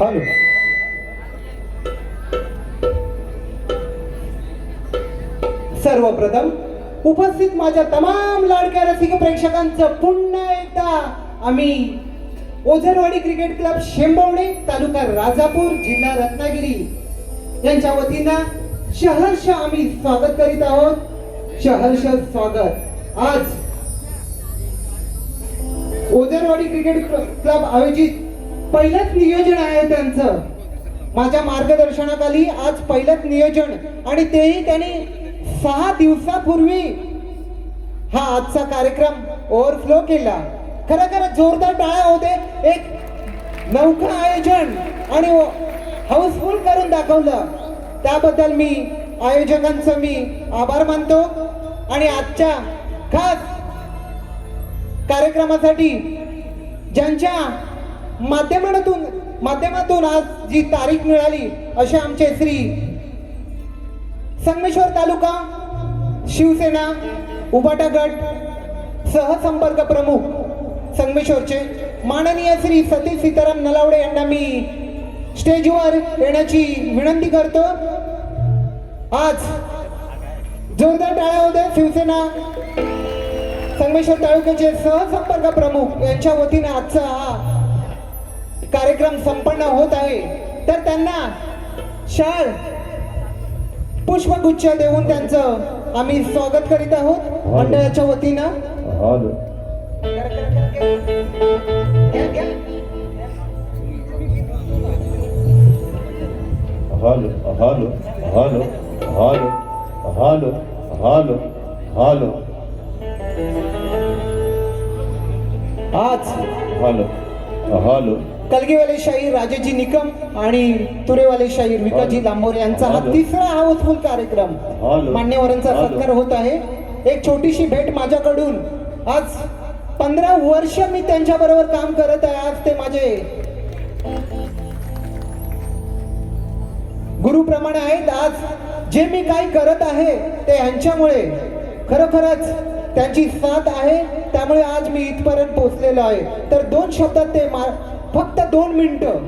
Hello. सर्वप्रथम उपस्थित माझ्या तमाम लाडक्या रसिक प्रेक्षकांचं पुन्हा एकदा आम्ही ओझरवाडी क्रिकेट क्लब शेंबवणे तालुका राजापूर जिल्हा रत्नागिरी यांच्या वतीनं सहर्ष आम्ही स्वागत करीत आहोत. सहर्ष स्वागत. आज ओझरवाडी क्रिकेट क्लब आयोजित पहिलंच नियोजन आहे त्यांचं. माझ्या मार्गदर्शनाखाली आज पहिलंच नियोजन आणि तेही त्यांनी 6 दिवसापूर्वी हा आजचा कार्यक्रम ओव्हरफ्लो केला. खरं जोरदार टाळ्या होते. एक नौका आयोजन आणि हाऊसफुल करून दाखवलं. त्याबद्दल मी आयोजकांचं मी आभार मानतो. आणि आजच्या खास कार्यक्रमासाठी ज्यांच्या माध्यमातून आज जी तारीख मिळाली असे आमचे श्री संगमेश्वर तालुका शिवसेना उबाटा गट सहसंपर्क प्रमुख संगमेश्वरचे माननीय श्री सतीश सीताराम नलावडे यांना मी स्टेजवर येण्याची विनंती करतो. आज जोरदार टाळ्या होते. शिवसेना संगमेश्वर तालुक्याचे सहसंपर्क प्रमुख यांच्या वतीने आजचा हा कार्यक्रम संपन्न होत आहे. तर त्यांना शाल पुष्पगुच्छ देऊन त्यांचं आम्ही स्वागत करीत आहोत मंडळाच्या वतीनं. Hello. Hello hello hello hello hello hello hello. आज हॅलो हॅलो. कलगीवाले शाहीर राजेजी निकम आणि तुरेवाले शाहीर विकाजी लांबोरे यांचा हा तिसरा हाऊसफुल कार्यक्रम मान्यवरांचा सत्कार होत आहे. एक छोटीशी भेट माझ्याकडून. आज 15 वर्ष मी त्यांच्या बरोबर काम करत आहे. आज ते माझे गुरुप्रमाणे आहेत. आज जे मी काही करत आहे ते ह्यांच्यामुळे खरोखरच त्यांची साथ आहे. त्यामुळे आज मी इथपर्यंत पोहोचलेलो आहे. तर 2 शब्दात ते फक्त 2 मिनिटं.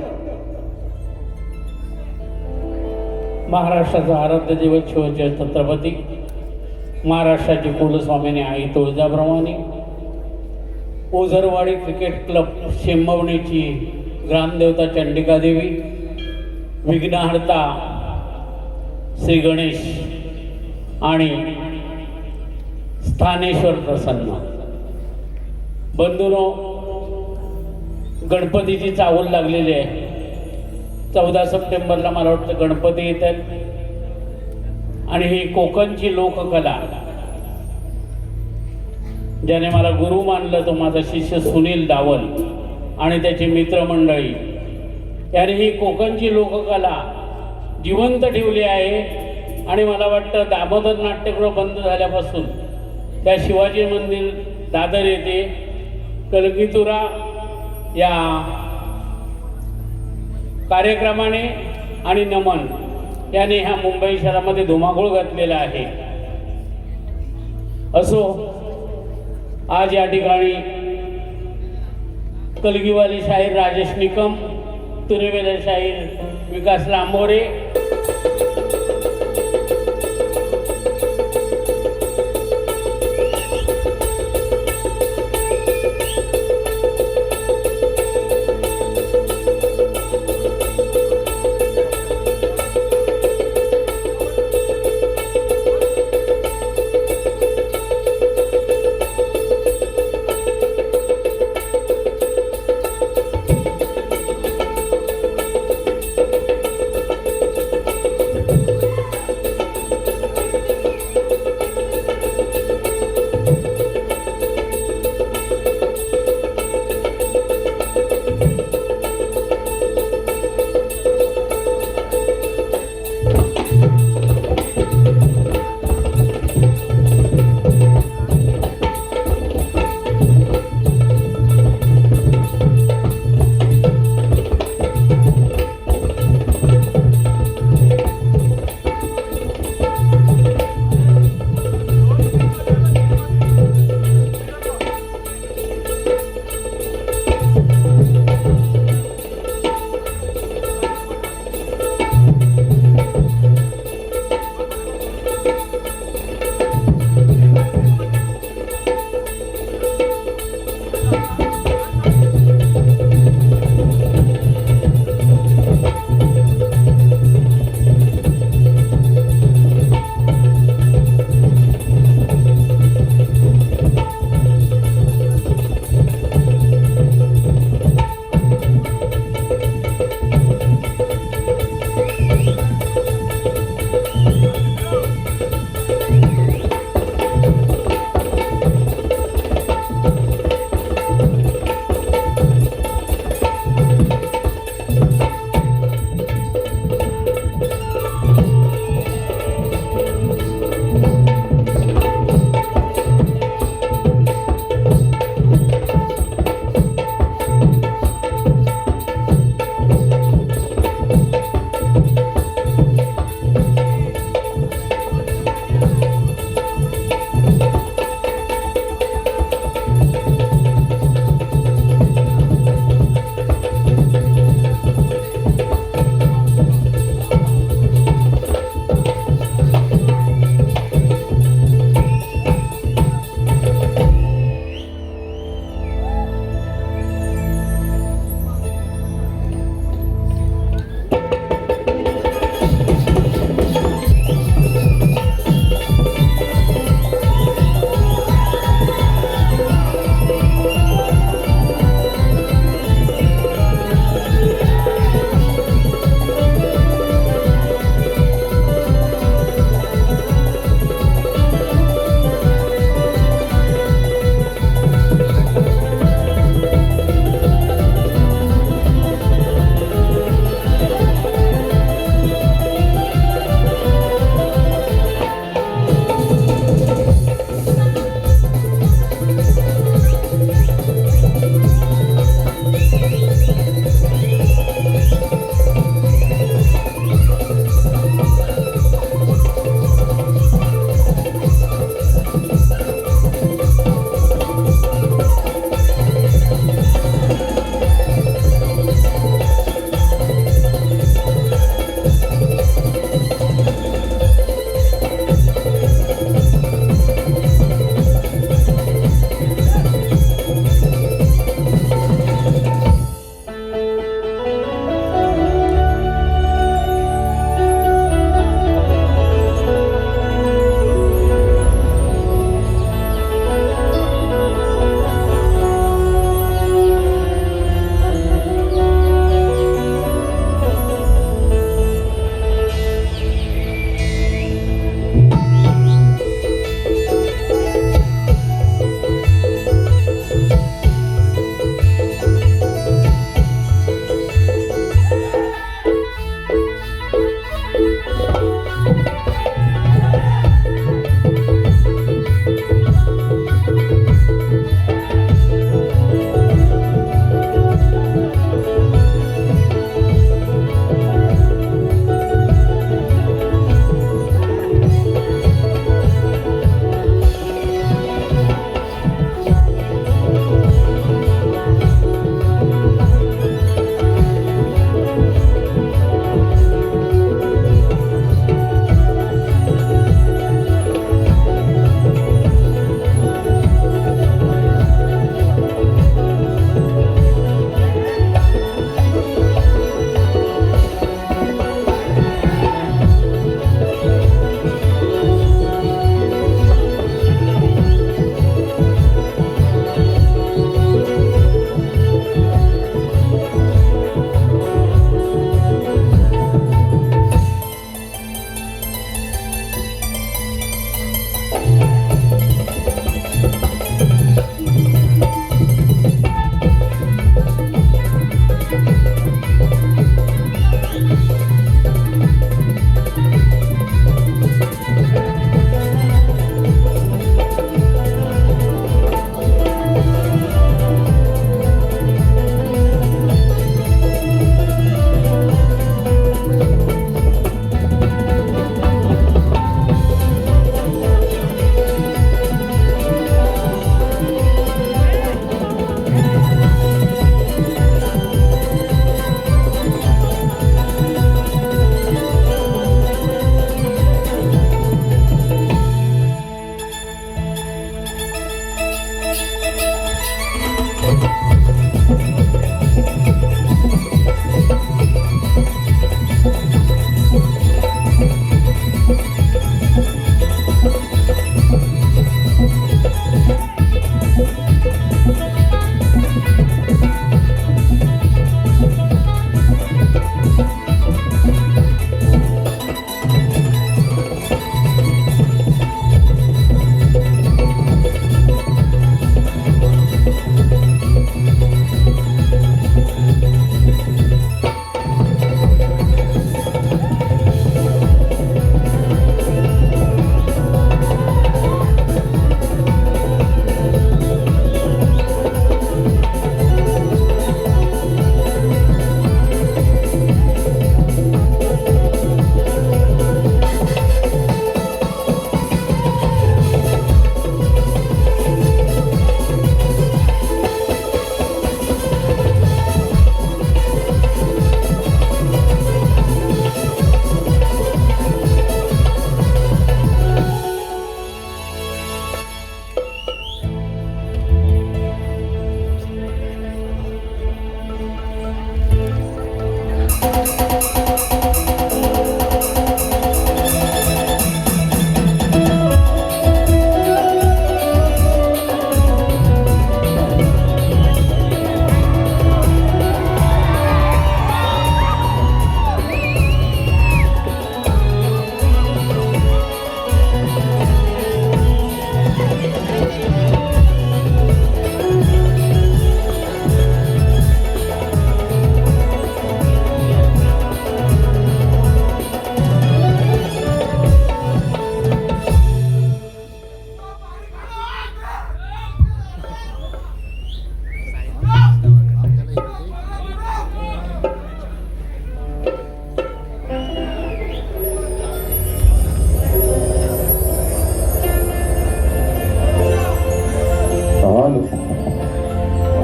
महाराष्ट्राचा आराध्य दैवत शिवजय छत्रपती, महाराष्ट्राची कुलस्वामिनी आई तुळजाभवानी, ओझरवाडी क्रिकेट क्लब शेंबवणीची ग्रामदेवता चंडिका देवी, विघ्नहर्ता श्री गणेश आणि स्थानेश्वर प्रसन्न. बंधूनो, गणपतीची चाहूल लागलेली आहे. 14 सप्टेंबरला मला वाटतं गणपती येत आहेत आणि ही कोकणची लोककला, ज्याने मला गुरु मानलं तो माझा शिष्य सुनील डावल आणि त्याची मित्रमंडळी, याने ही कोकणची लोककला जिवंत ठेवली आहे. आणि मला वाटतं दामोदर नाट्यगृह बंद झाल्यापासून त्या शिवाजी मंदिर दादर येथे कलगीतुरा या कार्यक्रमाने आणि नमन याने ह्या मुंबई शहरामध्ये धुमाकूळ घातलेला आहे. असो, आज या ठिकाणी कलगीवाली शाहीर राजेश निकम, तुरेवेले शाहीर Vikas Lambore,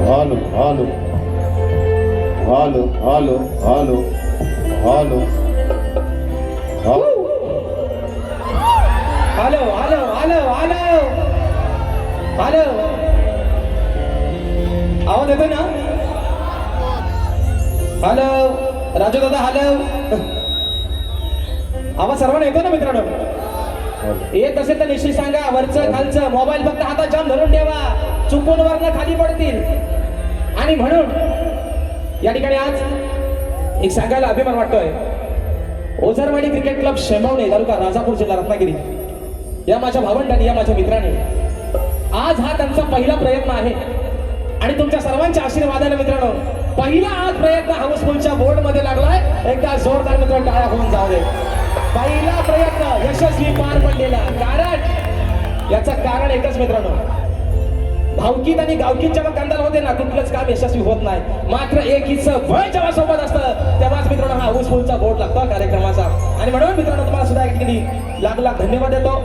hello hello hello hello hello hello hello hello hello hello hello आवाज येतोय ना? हॅलो राजू दादा हॅलो आवाज सर्वांना येतो ना मित्रांनो? येत असेल तर निश्चित सांगा. वरचं खालचं मोबाईल फक्त हातात जाम धरून ठेवा, चुकून वरनं खाली पडतील. आणि म्हणून या ठिकाणी आज एक सांगायला अभिमान वाटतोय. ओझरवाडी क्रिकेट क्लब शेंबवणे तालुका राजापूर जिल्हा रत्नागिरी या माझ्या भावंडांनी, या माझ्या मित्रांनी आज हा त्यांचा पहिला प्रयत्न आहे. आणि तुमच्या सर्वांच्या आशीर्वादाने मित्रांनो पहिला आज प्रयत्न हाऊसफुलच्या बोर्ड मध्ये लागलाय. एकदा जोरदार मित्रांनो टाळ्या होऊन जाऊ दे. पहिला प्रयत्न यशस्वी पार पडलेला. कारण याचं कारण एकच मित्रांनो, भावकीत आणि गावकीत जेव्हा कंदाल होते ना कुठलंच काम यशस्वी होत नाही. मात्र एकीचं भय जेव्हा सोबत असतं तेव्हाच मित्रांनो हा हाऊसफुलचा बोर्ड लागतो कार्यक्रमाचा. आणि म्हणून मित्रांनो तुम्हाला सुद्धा एक ठिकाणी लाख लाख धन्यवाद देतो.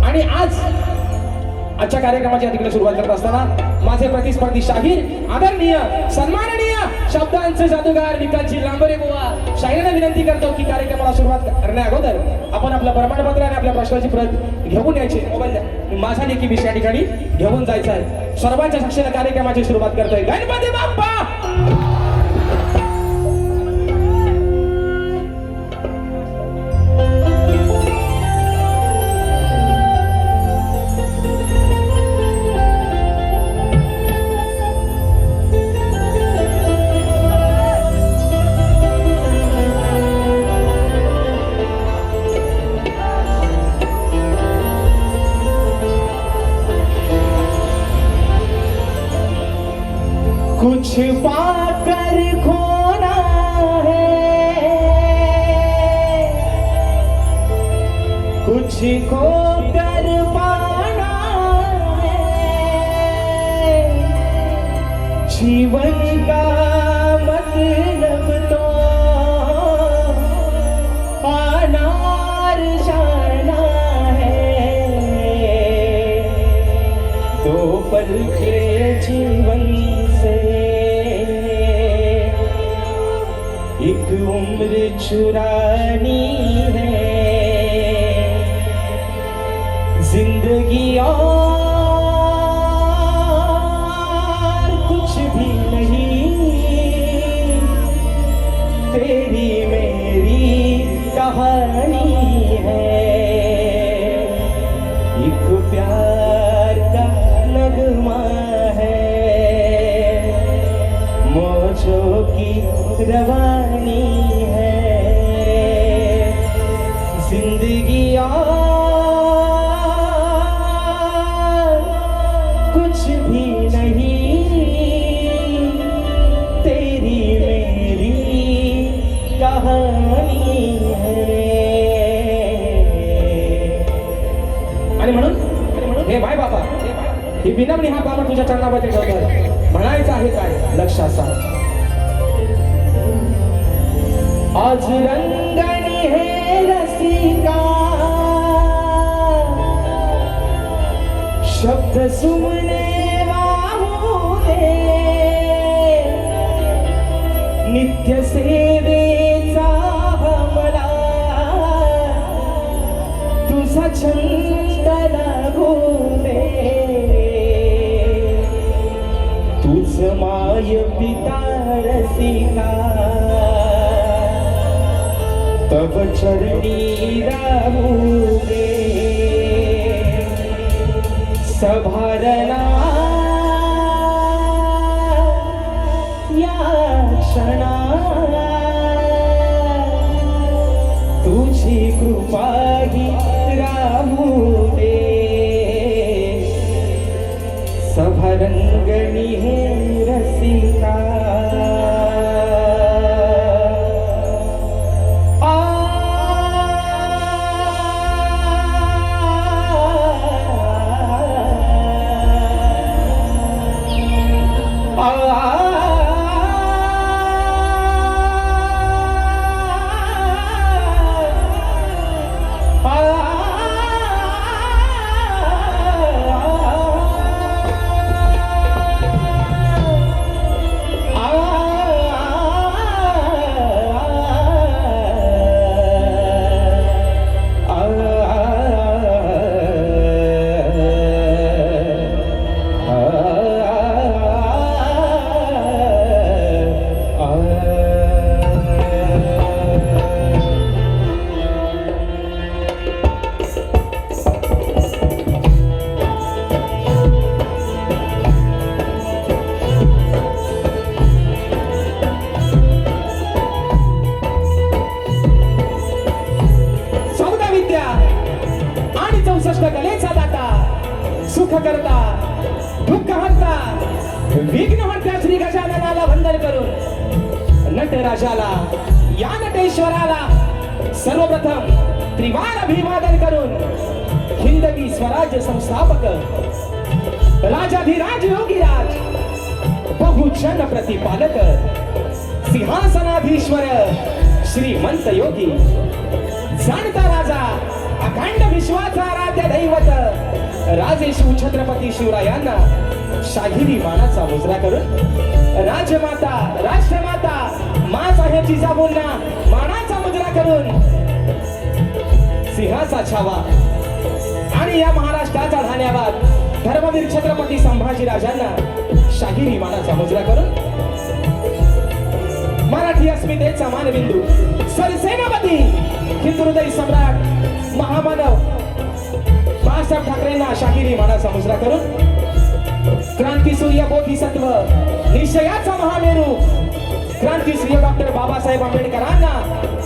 आणि आजच्या कार्यक्रमाची या ठिकाणी सुरुवात करत असताना माझे प्रतिस्पर्धी शाहीर, आदरणीय, सन्माननीय शब्दांचे जादूगार विकासजी लांबरे बुवा शाहीरांना विनंती करतो की कार्यक्रमाला सुरुवात करण्या अगोदर आपण आपलं प्रमाणपत्र आणि आपल्या प्रश्नाची प्रत घेऊन यायची. मोबाईल द्या. माझा देखील विषय या ठिकाणी घेऊन जायचा आहे. सर्वांच्या साक्षीने कार्यक्रमाची सुरुवात करतोय. गणपती बाप्पा कुछ पाकर खोना है, कुछ खोकर पाना है। जीवन का मतलब तो पाना और जाना है। दो पल के जीवन एक उम्र चुरानी है। जिंदगी और कुछ भी नहीं, तेरी मेरी कहानी है। एक प्यार का नगमा है, मौजों की रवानी है। जिंदगी और कुछ भी नहीं, तेरी मेरी कहानी है। आणि म्हणून हे माय बाबा ही विनम्री हा बाबा तुझ्या चरणामध्ये ठेवतोय. म्हणायचं आहे काय लक्षात सांग. आज रंगनी है रसिका, शब्द सुमने वाहुदे. नित्य सेवेचा हमला तुझा छंद लागू दे. तुझ माय पिता रसिका, तब चरणी राहू दे. सभारणा या क्षणा, तुझी कृपा ही राहू दे. सभारंगणी हे रसिका. सुख करता दुःख हरता विघ्न हरता श्री गजाननाला वंदन करून नटराजाला या नटेश्वराला सर्वप्रथम त्रिवार अभिवादन करून हिंदवी स्वराज्य संस्थापक राजाधिराज योगीराज बहुजन प्रतिपालक सिंहासनाधीश्वर श्रीमंत योगी जाणता राजा अखंड विश्वाचा आराध्य दैवत राजेशू छत्रपती शिवरायांना शाहिरी मानाचा मुजरा करून राजमाता राष्ट्रमाता मा साहेब जिजाऊंना मानाचा मुजरा करून सिंहाचा छावा आणि या महाराष्ट्राचा धान्यावाद धर्मवीर छत्रपती संभाजी राजांना शाहिरी मानाचा मुजरा करून मराठी अस्मितेचा मानबिंदू सरसेनापती हिंदुहृदय सम्राट महामानव बाळासाहेब ठाकरेंना शाहिरी मानाचा मुजरा करून क्रांतीसूर्य बोधिसत्व निश्चयाचा महामेरू क्रांतीसूर्य डॉक्टर बाबासाहेब आंबेडकरांना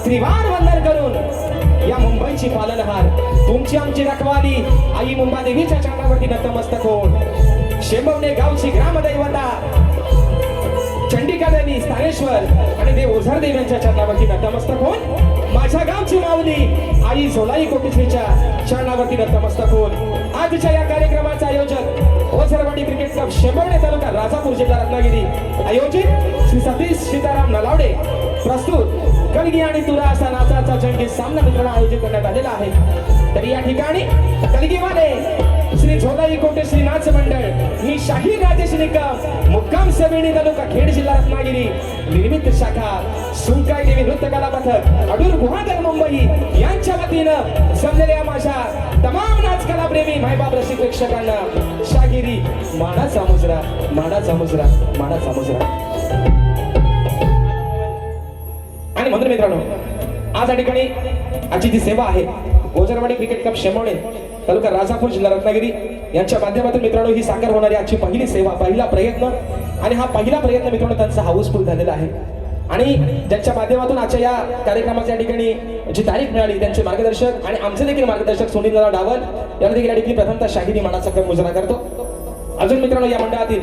त्रिवार वंदन करून या मुंबईची पालनहार तुमची आमची रखवाली आई मुंबादेवीच्या चरणावरती नतमस्तक होऊन शेंबवणे गावची ग्रामदैवता चंडिका देवी स्थानेश्वर आणि देव ओझर देव यांच्या चरणावरती नतमस्तक होऊन माझ्या गावची माऊली आई झोलाई कोटेश्वरीच्या चरणावरती नतमस्तक होऊन आजच्या या कार्यक्रमाचा आयोजक ओझरवाडी क्रिकेट क्लब शेंबवणे तालुका राजापूर जिल्हा रत्नागिरी आयोजित श्री सतीश सीताराम नलावडे प्रस्तुत कलगी आणि तुरा असा नाचाचा जंगी सामना मित्रांनो आयोजित करण्यात आलेला आहे. तरी या ठिकाणी कलगीवाले श्री झोलाई कोटेश्वरी नाच मंडळ ही शाही राजेश निकम मुक्काम सवेणी तालुका खेड जिल्हा रत्नागिरी निर्मित शाखा सुंकाई देवी नृत्य कला पथक अडूर गुहागर मुंबई यांच्या वतीनं जमलेल्या माझ्या तमाम नाच कला प्रेमी मायबाप रसिक प्रेक्षकांना शाहिरी मानाचा मुजरा मानाचा मुजरा मानाचा मुजरा. आणि म्हणून मित्रांनो आज या ठिकाणी आजची जी सेवा आहे ओझरवाडी क्रिकेट क्लब शेंबवणे तालुका राजापूर जिल्हा रत्नागिरी यांच्या माध्यमातून मित्रांनो ही साकार होणारी आजची पहिली सेवा पहिला प्रयत्न आणि हा पहिला प्रयत्न मित्रांनो त्यांचा हाऊसफुल झालेला आहे. आणि ज्यांच्या माध्यमातून आजच्या या कार्यक्रमाच्या ठिकाणी जी तारीख मिळाली त्यांचे मार्गदर्शक आणि आमचे देखील मार्गदर्शक सुनील डावल यांना देखील या ठिकाणी प्रथमतः शाहिरी मानाचा मुजरा करतो. अजून मित्रांनो या मंडळातील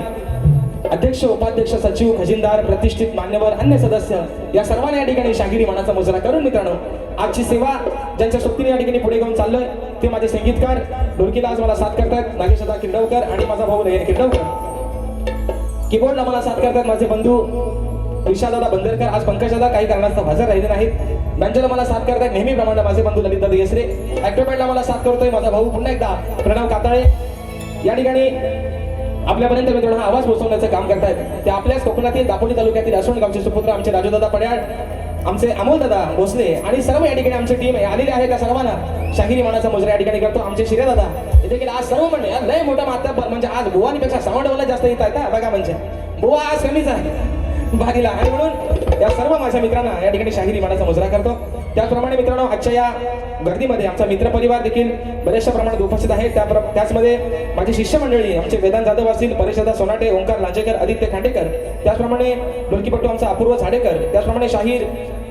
अध्यक्ष उपाध्यक्ष सचिव खजिनदार प्रतिष्ठित मान्यवर अन्य सदस्य या सर्वांना या ठिकाणी शाहिरी मानाचा मुजरा करून मित्रांनो आजची सेवा ज्यांच्या सोबतीने या ठिकाणी पुढे घेऊन चाललोय ते माझे संगीतकार ढोलकीला आज मला साथ करतात नागेशदा किंडवकर आणि माझा भाऊ नयन किंडवकर. कीबोर्डला मला साथ करतात माझे बंधू विशालदादा बंदरकर. आज पंकजदादा काही कारणास्तव हजर राहिले नाहीत. बँजोला मला साथ करतात नेहमीप्रमाणे माझे बंधू ललितदादा येसरे. ऍक्टोपॅडला मला साथ करतोय माझा भाऊ पुन्हा एकदा प्रणव कातळे. या ठिकाणी आपल्यापर्यंत मित्रांनो हा आवाज पोहोचवण्याचं काम करतायत ते आपल्याच कोकणातील दापोली तालुक्यातील असोण गावचे सुपुत्र आमचे राजूदादा पड्याळ आमचे अमोलदादा भोसले आणि सर्व या ठिकाणी आमची टीम आलेली आहे. त्या सर्वांना शाहिरी मानाचा मुजरा या ठिकाणी करतो. आमचे शिरेदादा इथे गेले आज सर्व म्हणजे लय मोठा माता म्हणजे आज बुवानीपेक्षा सावंडवाला जास्त येत आहेत का बघा म्हणजे बुवा आज कमीच आहे भारीला. आणि म्हणून या सर्व माझ्या मित्रांना या ठिकाणी शाहिरी मानाचा मुजरा करतो. त्याचप्रमाणे मित्रांनो आजच्या या गर्दीमध्ये आमचा मित्र परिवार देखील बऱ्याचशा प्रमाणात उपस्थित आहे. त्याचमध्ये माझी शिष्य मंडळी आमचे वेदांत जाधव असतील परेशदा सोनाटे ओंकार लांजेकर आदित्य खांडेकर त्याचप्रमाणे ढोलकीपट्टू आमचा अपूर्व झाडेकर त्याचप्रमाणे शाहीर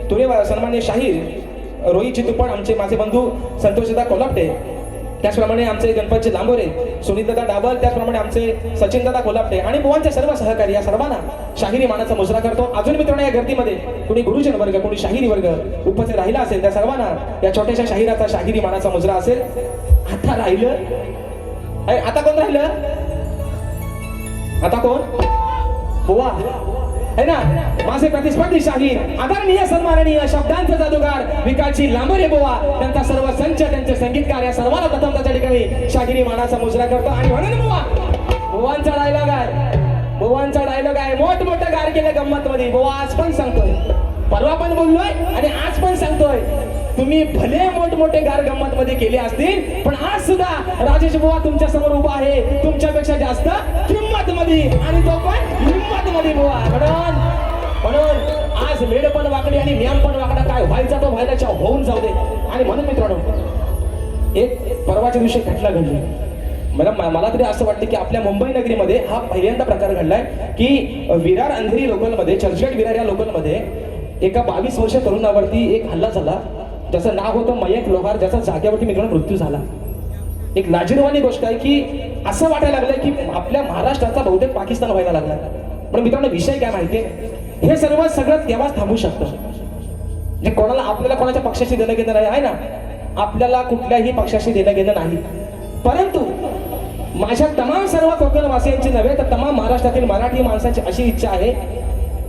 तुरेवा सन्मान्य शाहीर रोहित चितुपण आमचे माझे बंधू संतोषदा कोल्हापटे त्याचप्रमाणे आमचे गणपतचे लांबोरे सुनीलदादा डाबल त्याचप्रमाणे आमचे सचिनदादा कोल्हापटे आणि बुवांचे सर्व सहकारी या सर्वांना शाहिरी मानाचा मुजरा करतो. अजून मित्रांनो या गर्दीमध्ये कोणी गुरुजन वर्ग कोणी शाहिरी वर्ग उपस्थित राहिला असेल त्या सर्वांना या छोट्याशा शाहिराचा शाहिरी मानाचा मुजरा असेल. आता राहिलं आता कोण राहिलं आता कोण बुवा है ना माझे प्रतिस्पर्धी शाहीर आदरणीय सन्माननीय शब्दांचा जादूगार विकासजी लांबोरे बुवा त्यांचा सर्व संच त्यांचे संगीतकार या सर्वांना प्रथम त्याच्या ठिकाणी शाहिरी मानाचा मुजरा करतो. आणि म्हणून बुवा बुवांचा डायलॉग आहे मोठमोठं गार केलं गंमत मध्ये बुवा आज पण सांगतोय परवा पण बोललोय आणि आज पण सांगतोय तुम्ही भले मोठमोठे गार गंमत मध्ये केले असतील पण आज सुद्धा राजेश बुवा तुमच्या समोर उभा आहे तुमच्यापेक्षा जास्त किंमत मध्ये आणि तो पण हिंमत मध्ये बुवा. म्हणून आज मेड पण वाकडी आणि नियम पण वाकडा काय व्हायचा तो व्हायला होऊन जाऊ दे. आणि म्हणून मित्रांनो एक परवाच्या दिवशी घटना घडली मला तरी असं वाटतं की आपल्या मुंबई नगरीमध्ये हा पहिल्यांदा प्रकार घडलाय की विरार अंधेरी लोकलमध्ये चर्चगेट विरार या लोकलमध्ये एका 22 वर्ष तरुणावरती एक हल्ला झाला ज्याचं नाव होतं मयंक लोहार ज्याचा जागेवरती मित्रांनो मृत्यू झाला. एक लाजिरवाणी गोष्ट आहे की असं वाटायला लागलं की आपल्या महाराष्ट्राचा बहुतेक पाकिस्तान व्हायला लागला. पण मित्रांनो, विषय काय माहितीये, हे सगळं तेव्हाच थांबू शकतं जे कोणाला, आपल्याला कोणाच्या पक्षाशी देणं घेणं नाही आहे ना, आपल्याला कुठल्याही पक्षाशी देणं घेणं नाही. परंतु माझ्या तमाम सर्व कोकणवासियांची नव्हे तर तमाम महाराष्ट्रातील मराठी माणसांची अशी इच्छा आहे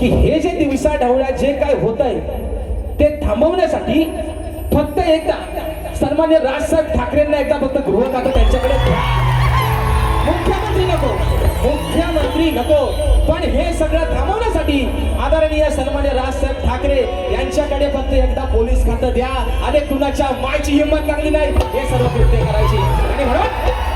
की हे जे दिवसा ढवळ्या जे काय होत आहे ते थांबवण्यासाठी फक्त एकदा सन्मान्य राजसाहेब ठाकरेंना एकदा फक्त गृह खातं त्यांच्याकडे द्या. मुख्यमंत्री नको, पण हे सगळं थांबवण्यासाठी आदरणीय सन्मान्य राजसाहेब ठाकरे यांच्याकडे फक्त एकदा पोलीस खातं द्या. आणि कुणाच्या मायची हिंमत लागली नाही हे सर्व कृत्य करायची. आणि म्हणून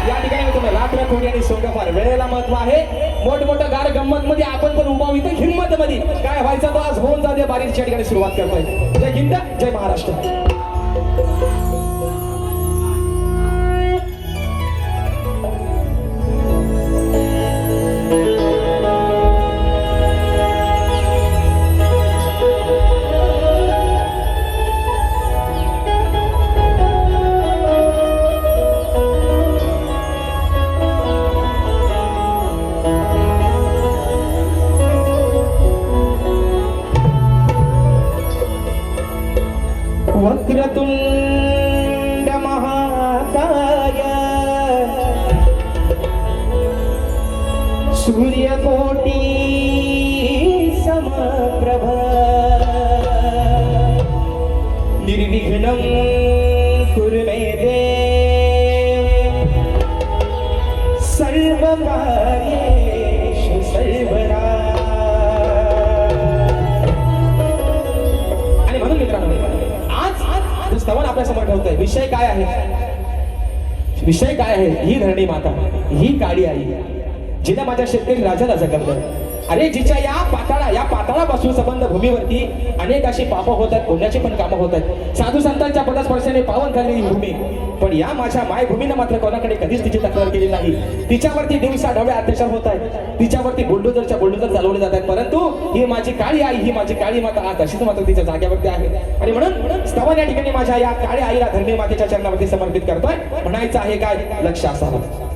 या ठिकाणी मी तुम्हाला रात्र खोडी आणि सोंगफार वेळेला महत्व आहे. मोठमोठं गार गंमत मध्ये आपण पण उभा इथं हिंमत मध्ये काय व्हायचं तो आज होऊन जाते. बारीच्या ठिकाणी सुरुवात करतोय. जय हिंद, जय महाराष्ट्र. वक्रतुंड महाकाय सूर्यकोटी समप्रभ निर्विघ्नं कुरु मे देव सर्वकार्येषु सर्वदा. आणि म्हणून मित्रांनो, स्तवन आपल्या समोर ठेवतोय. विषय काय आहे? विषय काय आहे? ही धरणी माता, ही काळी आई जिने माझ्या शेतकरी राजाला जगवलं. अरे जिच्या या पाताळापासून संबंध भूमीवरती अनेक अशी पापं होत आहेत, पुण्याची पण कामं होत आहेत. साधू संतांच्या पदस्पर्शाने पावन झालेली भूमी, पण या माझ्या मायभूमीनं मात्र कोणाकडे कधीच तिची तक्रार केली नाही. तिच्यावरती दिवसा ढवळे अत्याचार होत आहेत, तिच्यावरती बुलडोजर चालवले जात आहेत. परंतु ही माझी काळी आई, ही माझी काळी माता आज अशीच मात्र तिच्या जागेवरती आहे. आणि म्हणून स्तवन या ठिकाणी माझ्या या काळ्या आईला धरणी मातेच्या चरणावरती समर्पित करतोय. म्हणायचं आहे काय? लक्ष असावं.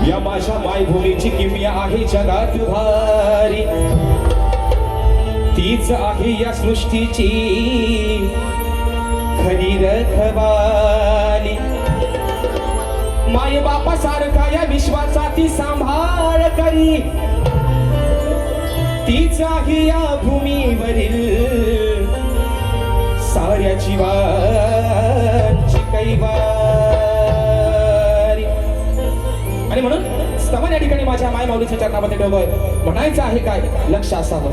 या माझ्या मायभूमीची किमया आहे जगात भारी, तीच आहे या सृष्टीची खरी रखवाली. माय बापा सारखा या विश्वाचा ती सांभाळ करी, तीच आहे या भूमीवरील साऱ्या जीवांची कैवारी. आणि म्हणून स्तवन या ठिकाणी माझ्या माय माऊलीच्या चरणामध्ये ठेवलोय. म्हणायचं आहे काय? लक्ष असावं.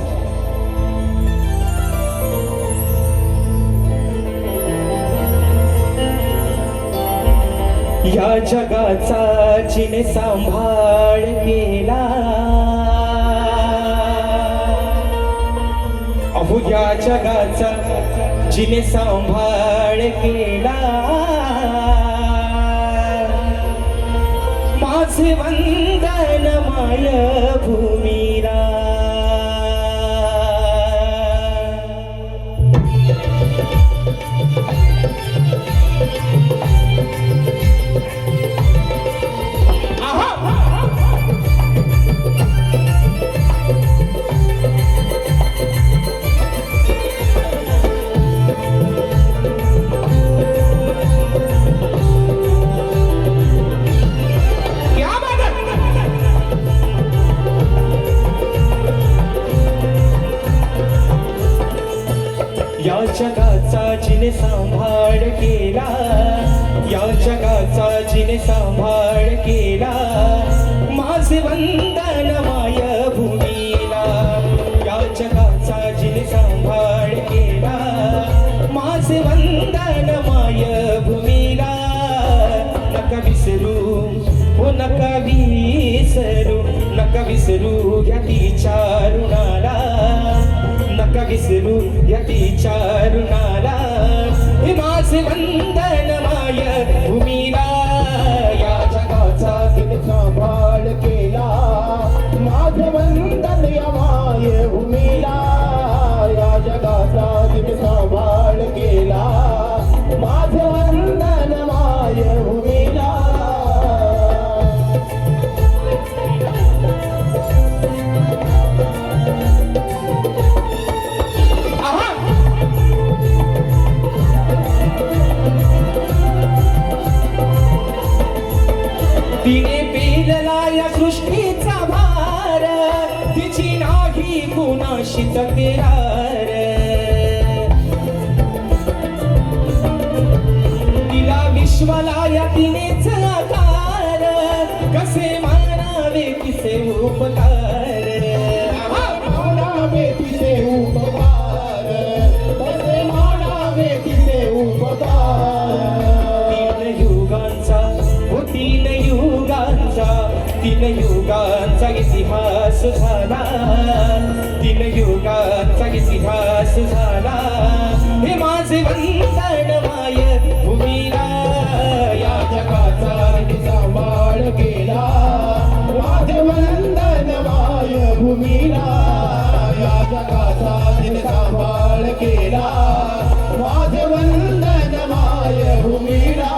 या जगाचा जिने सांभाळ केला, अहो या जगाचा जिने सांभाळ केला, माझे वंदन माय भूमीला. या जगाचा जिने सांभाळ केला, या जगाचा जिने सांभाळ केला, माझे वंदन माय भूमीला. या जगाचा जिने सांभाळ केला, माझे वंदन माय भूमीला. नका विसरू हो नका विसरू, नका विसरू या तिच्या ऋणाला, नका विसरू या तिच्या ऋणाला. हे माझे वंदन माय भूमीला. या जगाचा तिने सांभाळ केला, माझे वंदन या माय भूमीला. या जगाचा तिने सांभाळ केला, माझे वंदन माय भूमीला. तिने पेरला या सृष्टीचा भार, तिची नाही कुणाशी तक्रार. तिला विश्वाला या तिनेच आकार, कसे मानावे तिचे उपकार. मानावे तिचे उपकार, कसे मानावे तिचे उपकार. तीन युगांचा हो तीन युगांचा, तीन युगांचा इतिहास झाला, तीन युगांचा इतिहास झाला. हे माझे वंदन माय भूमीला. या जगाचा सांभाळ केला, माझे वंदन माय भूमीला. या जगाचा सांभाळ केला, माझे वंदन माय भूमीला.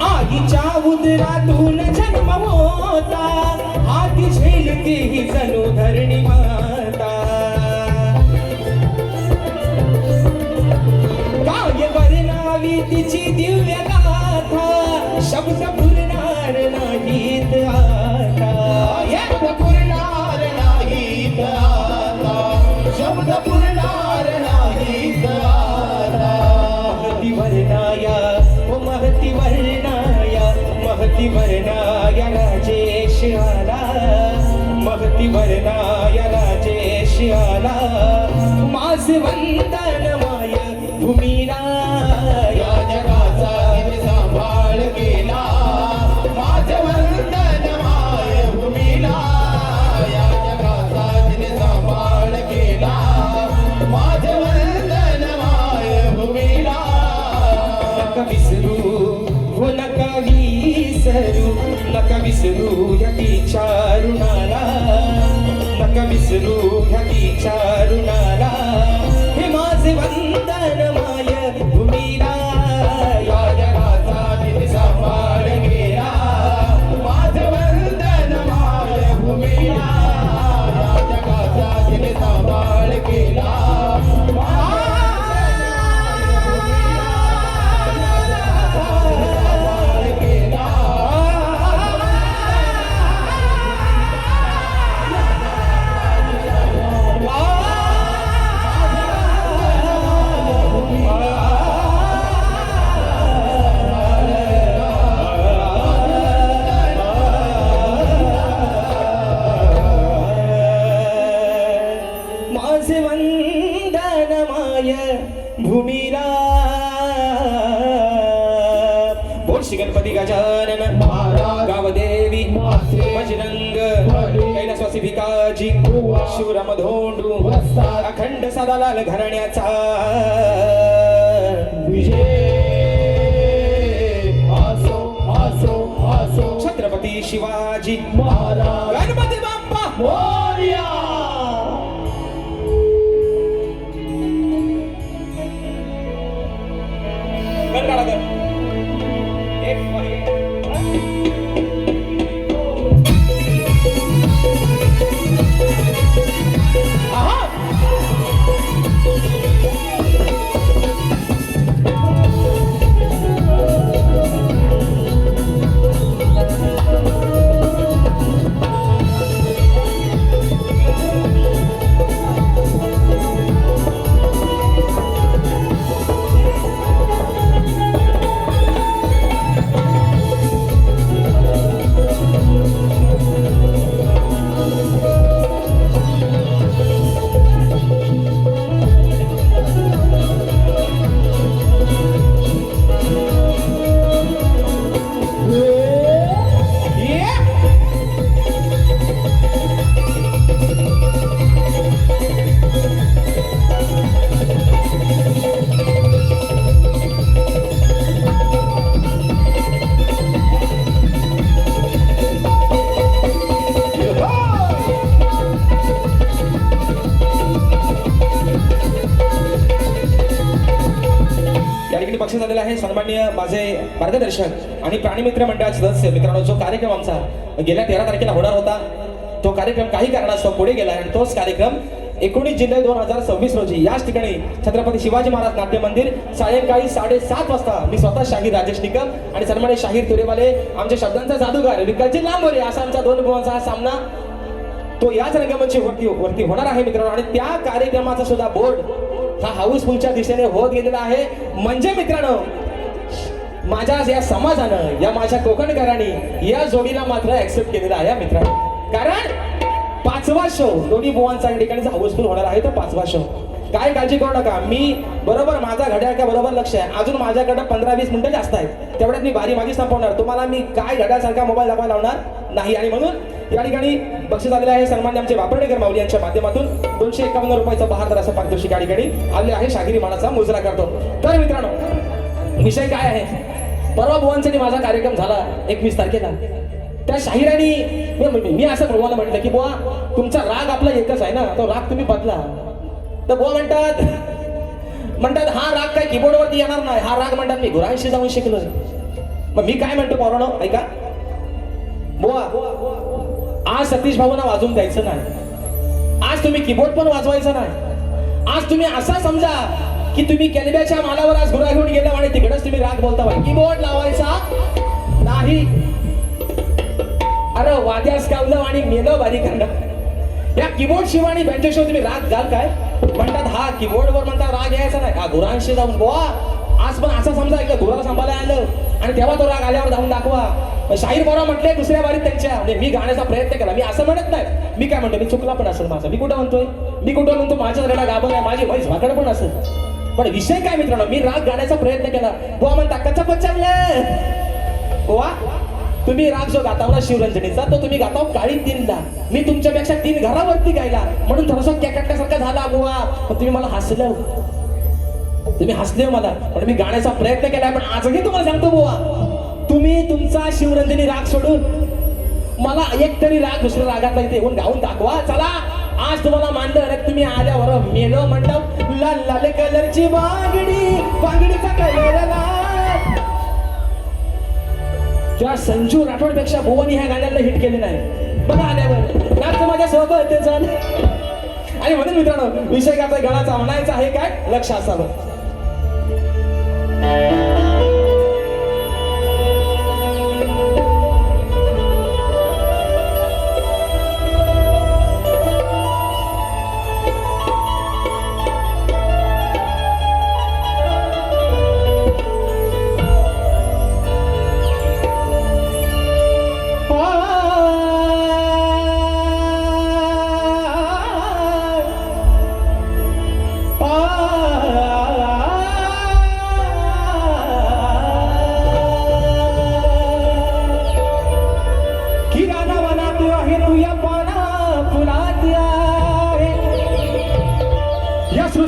आईच्या उदरातून जन्म होता, हाती झेलते ही जणू धरणी माता. काय वर्णावी तिची दिव्य गाथा, शब्द पुरणार नाहीत आता. शब्द पुरणार नाहीत आता, शब्द पुरणार नाहीत आता. महती वर्णाया ओ महती वर्णाया, महती वर्णाया राजेश आला, महती वर्णाया राजेश आला. माझे वंदन माय भूमीला. या जगाचा सांभाळ केला, माझे वंदन माय भूमीला. या जगाचा सांभाळ केला, माझे वंदन माय भूमीला. नका विसरू हो नका विसरू, नका विसरू या तिच्या ऋणाला, नका विसरू या तिच्या ऋणाला. हे माझे वंदन माय भूमीला. या जगाचा तिने सांभाळ केला, माझे वंदन माय भूमीला. या जगाचा तिने सांभाळ केला, वा बजरंग कैलासवासी भिकाजी शिवराम धोंडू अखंड सदालाल घराण्याचा छत्रपती शिवाजी महाराज गणपती बाप्पा मोरया. गणकाळा कर. एक बक्षीस आलेलं आहे. सन्माननीय माझे मार्गदर्शक आणि प्राणीमित्र मंडळाचे सदस्य मित्रांनो, जो कार्यक्रम आमचा गेल्या 13 तारखेला होणार होता तो कार्यक्रम काही कारणास्तव पुढे गेला आणि तोच कार्यक्रम 19 जुलै 2026 रोजी याच ठिकाणी छत्रपती शिवाजी महाराज नाट्य मंदिर सायंकाळी 7:30 वाजता मी स्वतः शाहीर राजेश निकम आणि सन्माननीय शाहीर तुरेवाले आमच्या शब्दांचा जादूगार विकासजी लांबोरे असा आमचा 2 गुणांचा हा सामना तो याच रंगमंची वरती होणार आहे मित्रांनो. आणि त्या कार्यक्रमाचा सुद्धा बोर्ड हा हाऊसफुलच्या दिशेने होत गेलेला आहे. म्हणजे मित्रांनो, माझ्या या समाजानं या माझ्या कोकणकरांनी या जोडीला मात्र ऍक्सेप्ट केलेला आहे मित्रांनो. कारण 5वा शो दोन्ही बुवांचा या ठिकाणी हाऊसफुल होणार आहे. तो 5वा शो काय काळजी करू नका. मी बरोबर माझा घड्याळ काय बरोबर लक्ष आहे. अजून माझ्याकडे 15-20 मिनिटं जास्त आहेत. तेवढ्यात मी बारी माझी संपवणार. तुम्हाला मी काय घड्याळसारखा मोबाईल दाखवायला लावणार नाही. आणि म्हणून या ठिकाणी बक्षीस आलेले आहे. सन्मान्य आमचे वापर्डेकर माऊली यांच्या माध्यमातून 251 रुपयाचा बहादर असं पारितोषिक या ठिकाणी आले आहे. शाहिरी मानाचा मुजरा करतो. तर मित्रांनो, विषय काय आहे. परवा बुवांचा माझा कार्यक्रम झाला 21 तारखेला. त्या शाहिरांनी मी असं बुवाला म्हटलं की बुवा तुमचा राग आपला एकच आहे ना, तो राग तुम्ही बदला. तर बुवा म्हणतात हा राग काय कीबोर्डवरती येणार नाही. हा राग म्हणतात मी गुरांशी जाऊन शिकलोय. मग मी काय म्हणतो पोरांनो, ऐका बुवा, आज सतीश भाऊंना वाजवून द्यायचं नाही. आज तुम्ही कीबोर्ड पण वाजवायचं नाही. आज तुम्ही असा समजा की तुम्ही केलब्याच्या मालावर आज गुरा घेऊन गेला आणि तिकडेच तुम्ही राग बोलता बाई. कीबोर्ड लावायचा नाही. अरे वाद्यास गावलं आणि मेलो बारी करणार. या कीबोर्ड शिवाय आणि बँचेशिवाय तुम्ही राग घाल काय म्हणतात. हा कीबोर्डवर म्हणतात राग यायचा नाही. हा गुरांशी जाऊन बुवा आज पण असं समजा एकदा गुराला सांभाळायला आलं आणि तेव्हा तो राग आल्यावर जाऊन दाखवा. शाहीर बोरा म्हटले दुसऱ्या बारीत त्यांच्या म्हणजे मी गाण्याचा प्रयत्न केला. मी असं म्हणत नाही. मी काय म्हणतो, मी चुकला पण असेल माझा. मी कुठं म्हणतो माझ्या रडा गाभण आहे, माझी वैस भाकड पण असेल. पण विषय काय मित्रांनो, मी राग गाण्याचा प्रयत्न केला. बुवा म्हणता कच्चा पच्चावलं. बुवा तुम्ही राग जो गाताव ना शिवरंजनीचा तो तुम्ही गाताव काळी 3ला. मी तुमच्यापेक्षा 3 घरावरती गायला म्हणून थोडासा कॅकटल्यासारखा झाला बुवा. पण तुम्ही मला हसलं. तुम्ही हसले मला. पण मी गाण्याचा प्रयत्न केलाय. पण आजही तुम्हाला सांगतो बुवा, तुम्ही तुमचा शिवरंजनी राग सोडून मला एक तरी राग दुसऱ्या रागातला इथे येऊन गाऊन दाखवा. चला आज तुम्हाला मानलं रे. तुम्ही आल्यावर मेलो म्हणतो लाल लाल कलरची बांगडीचा कलर लाल. त्या संजू राठोड पेक्षा भुवनी ह्या गाण्याला हिट केले नाही. बघा आल्यावर नाच माझ्या सोबत झालं. आणि म्हणून मित्रांनो, विषय काय गळाचा म्हणायचा आहे काय लक्ष असावं.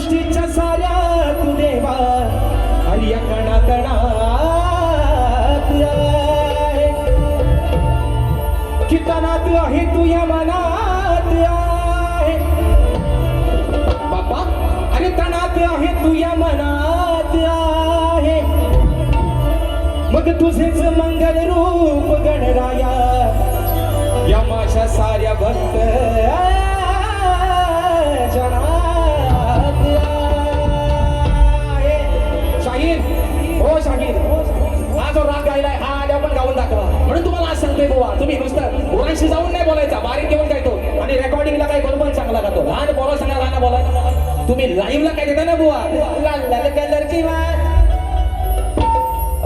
सृष्टीच्या साऱ्या तू देवा हरिया कणा कणात आहे कीर्तनात आहे तू या मनात आहे बाप्पा अरे तणात आहे तू या मनात आहे मग तुझेच मंगल रूप गणराया या माझ्या साऱ्या भक्त जनात आहे. शाहीर हो शाहीर हा जो राग गायलाय हा आल्या पण गाऊन दाखवा म्हणून तुम्हाला आज सांगतोय बुवा तुम्ही नुसतं पोरांशी जाऊन नाही बोलायचा बारीक घेऊन गायतो आणि रेकॉर्डिंगला काय बरोबर चांगला गातो लहान पोरं सांगा लहान बोलायला तुम्ही लाईव्हला काय देता ना बुवा लाल लाल कलरची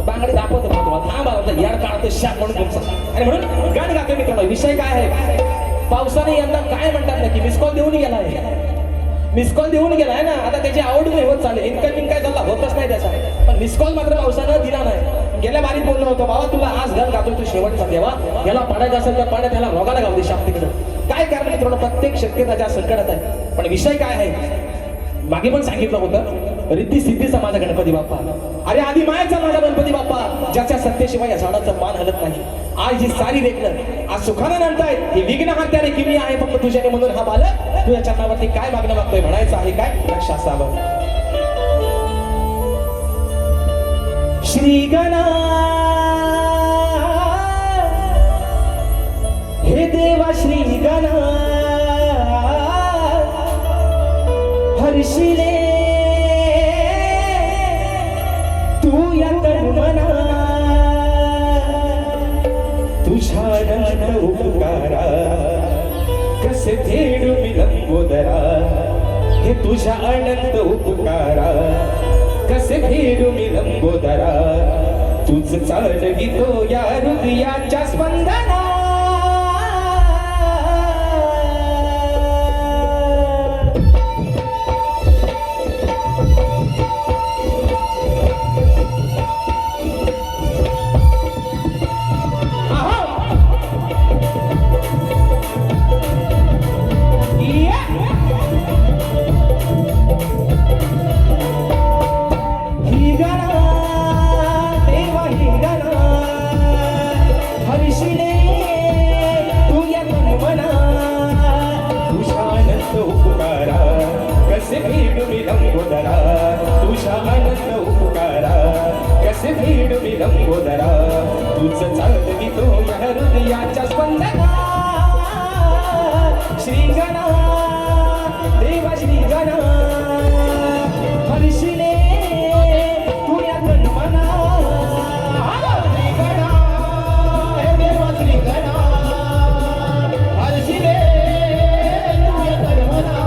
बांगडी दाखवतो ना तुम्हाला थांबा याड काढतो शाप म्हणून तुमचा आणि म्हणून गाणं गातो मित्रांनो विषय काय आहे पावसाने यंदा काय म्हणतात ना की मिस कॉल देऊन गेलाय मिस कॉल देऊन गेलाय ना आता त्याची आवड नाही होत चालेल इन्कमिंग काय झाला होतच नाही त्याचा पण मिस कॉल मात्र पावसानं दिला नाही गेल्या बारीत बोललो होतो बाबा तुला आज घर गातो तू शेवटचा देवा याला पाडायचं असेल तर पाड्यात याला रोगाला गाव दे शाप तिकडं काय कारण मित्रांनो प्रत्येक शक्यता ज्या संकटात आहे पण विषय काय आहे मागे पण सांगितलं होतं रिद्धी सिद्धीचा माझा गणपती बाप्पा अरे आधी मायाचा माझा गणपती बाप्पा ज्याच्या सत्तेशिवाय या झाडाचा मान हलत नाही आज ही सारी लेखनं आज सुखानं आणताय ही विघ्न हा त्याने किमी आहे फक्त तुझ्याने म्हणून हा बालक तू या चरणावरती काय मागणं मागतोय म्हणायचं आहे काय लक्ष असावं श्री गणा हे देवा श्री गणा हर्षिले तू या तन्मना तुझ्या अनंत उपकारा कसे फेडू मी लंबोदरा हे तुझ्या अनंत उपकारा कसे फेडू मी लंबोदरा तुझ चालवितो या हृदयाच्या स्पंदना तुझ चालवितो या हृदयाच्या स्पंदना श्री गणा देवा श्री गणा हर्षिले तू या तन्मना श्री गणा हे देवा श्री गणा हर्षिले तू या तन्मना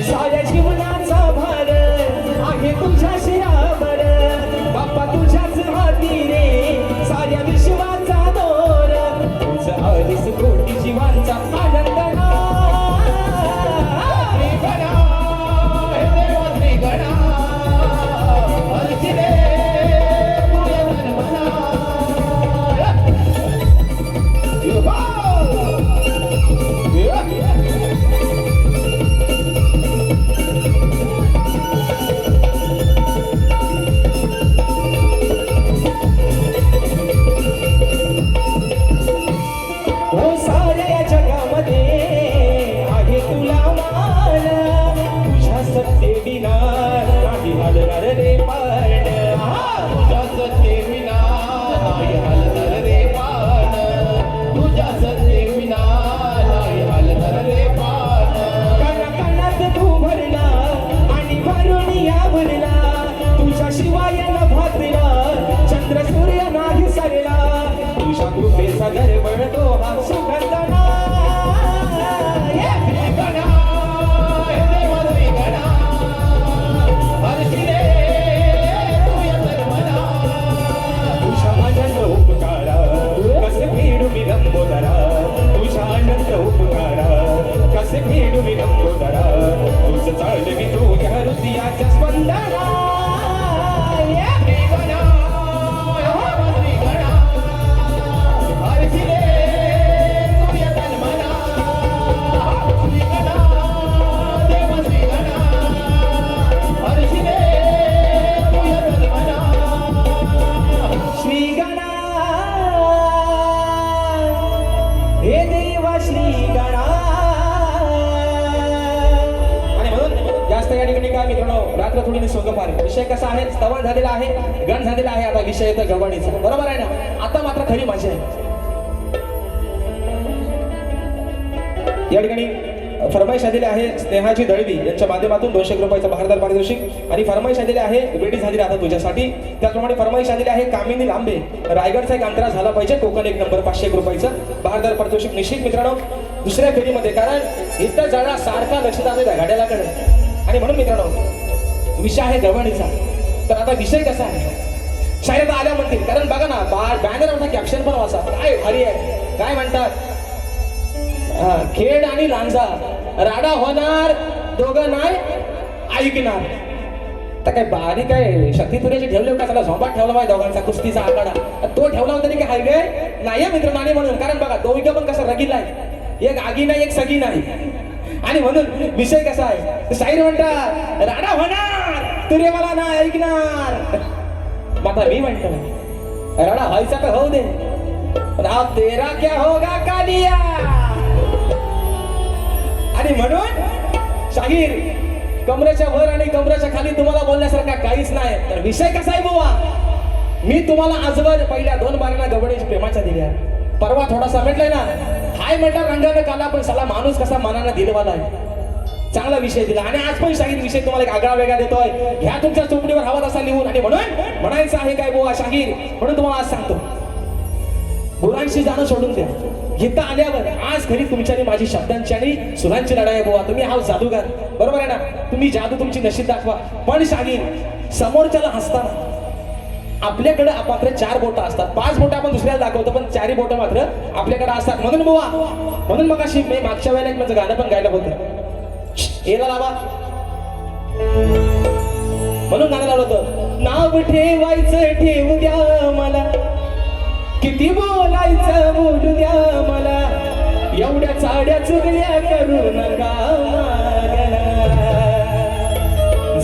साऱ्या जीवनाचा भार आहे तुझ्या शिरावर बाप्पा तुझ्याच हाती रे साऱ्या विश्वाचा दोर तुझ आलीस कोटी जीवांचा आनंद विषय कसा आहे, स्तवन झालेला आहे, गण झालेला आहे. आता विषय येतो गवणीचा, बरोबर आहे ना. आता मात्र खरी मजा आहे. या ठिकाणी फरमाईश आलेली आहे स्नेहाची दळवी यांच्या माध्यमातून 200 रुपयाचं बहारदार पारितोषिक. आणि फरमाईश आलेली आहे वेडी झाली राहता तुझ्यासाठी. त्याचप्रमाणे फरमाईश आलेली आहे कामिनी लांबे, रायगडचा एक अंतरा झाला पाहिजे, कोकण 1 नंबर 500 रुपयाचं बहारदार पारितोषिक निश्चित मित्रांनो दुसऱ्या फेरीमध्ये. कारण इथं जरा सारखा लक्ष जाते त्या घड्याळाकडे. आणि म्हणून मित्रांनो विषय आहे गवणीचा. तर आता विषय कसा आहे, शाळेत आल्या म्हणतील. कारण बघा ना बॅनर होता, कॅप्शन पण वाचा, काय भारी आहे. काय म्हणतात, खेड आणि लांजा राडा होणार, दोघं नाही ऐकणार. तर काय बारीक काय शक्ती तुऱ्याचे ठेवले का, त्याला झोंबाट ठेवला पाहिजे दोघांचा कुस्तीचा आकडा. तो ठेवला होता की हाय गे नाही मित्र नाही म्हणून. कारण बघा दोघं पण कसं रगीला आहे, एक आगी नाही एक सगी नाही. आणि म्हणून विषय कसा आहे, शाहीर म्हणतात राडा होणार तुरे मला नाही ऐकणार. माता मी म्हणतो राडा व्हायचा तर होऊ दे, अब तेरा क्या होगा कालिया. आणि म्हणून शाहीर कमरेच्या वर आणि कमरेच्या खाली तुम्हाला बोलण्यासारखा काहीच नाही. तर विषय कसा आहे बुवा, मी तुम्हाला आजवर पहिल्या 2 बारांना गवळीच्या प्रेमाच्या दिल्या. परवा थोडासा म्हटलंय ना, हाय म्हटलं रंगानं काला, पण सला माणूस कसा मनानं दिलवाला आहे. चांगला विषय दिला. आणि आज पण शाहीर विषय तुम्हाला एक आगळा वेगळा देतोय. घ्या तुमच्या चोपडीवर हवा तसा लिहून. आणि म्हणून म्हणायचं आहे काय बुवा शाहीर, म्हणून तुम्हाला आज सांगतो गुरांशी जाणं सोडून द्या. इथं आल्यावर आज खरी तुमची आणि माझी शब्दांची आणि सुरांची लढाई आहे बुवा. तुम्ही हा जादूगार, बरोबर आहे ना, तुम्ही जादू तुमची नशीब दाखवा. पण शाहीर समोरच्याला हसताना आपल्याकडे मात्र 4 बोटं असतात. 5 बोटं आपण दुसऱ्याला दाखवतो, पण 4 बोटं मात्र आपल्याकडे असतात. म्हणून बुवा, म्हणून मग अशी मी मागच्या वेळेला एक माझं गाणं पण गायलं होतं, येला लावा म्हणून गाणं लावलं होतं. नाव ठेवायचं ठेवू द्या मला, किती बोलायचं बोलू द्या मला, एवढ्या चाड्या चुगल्या करू नका.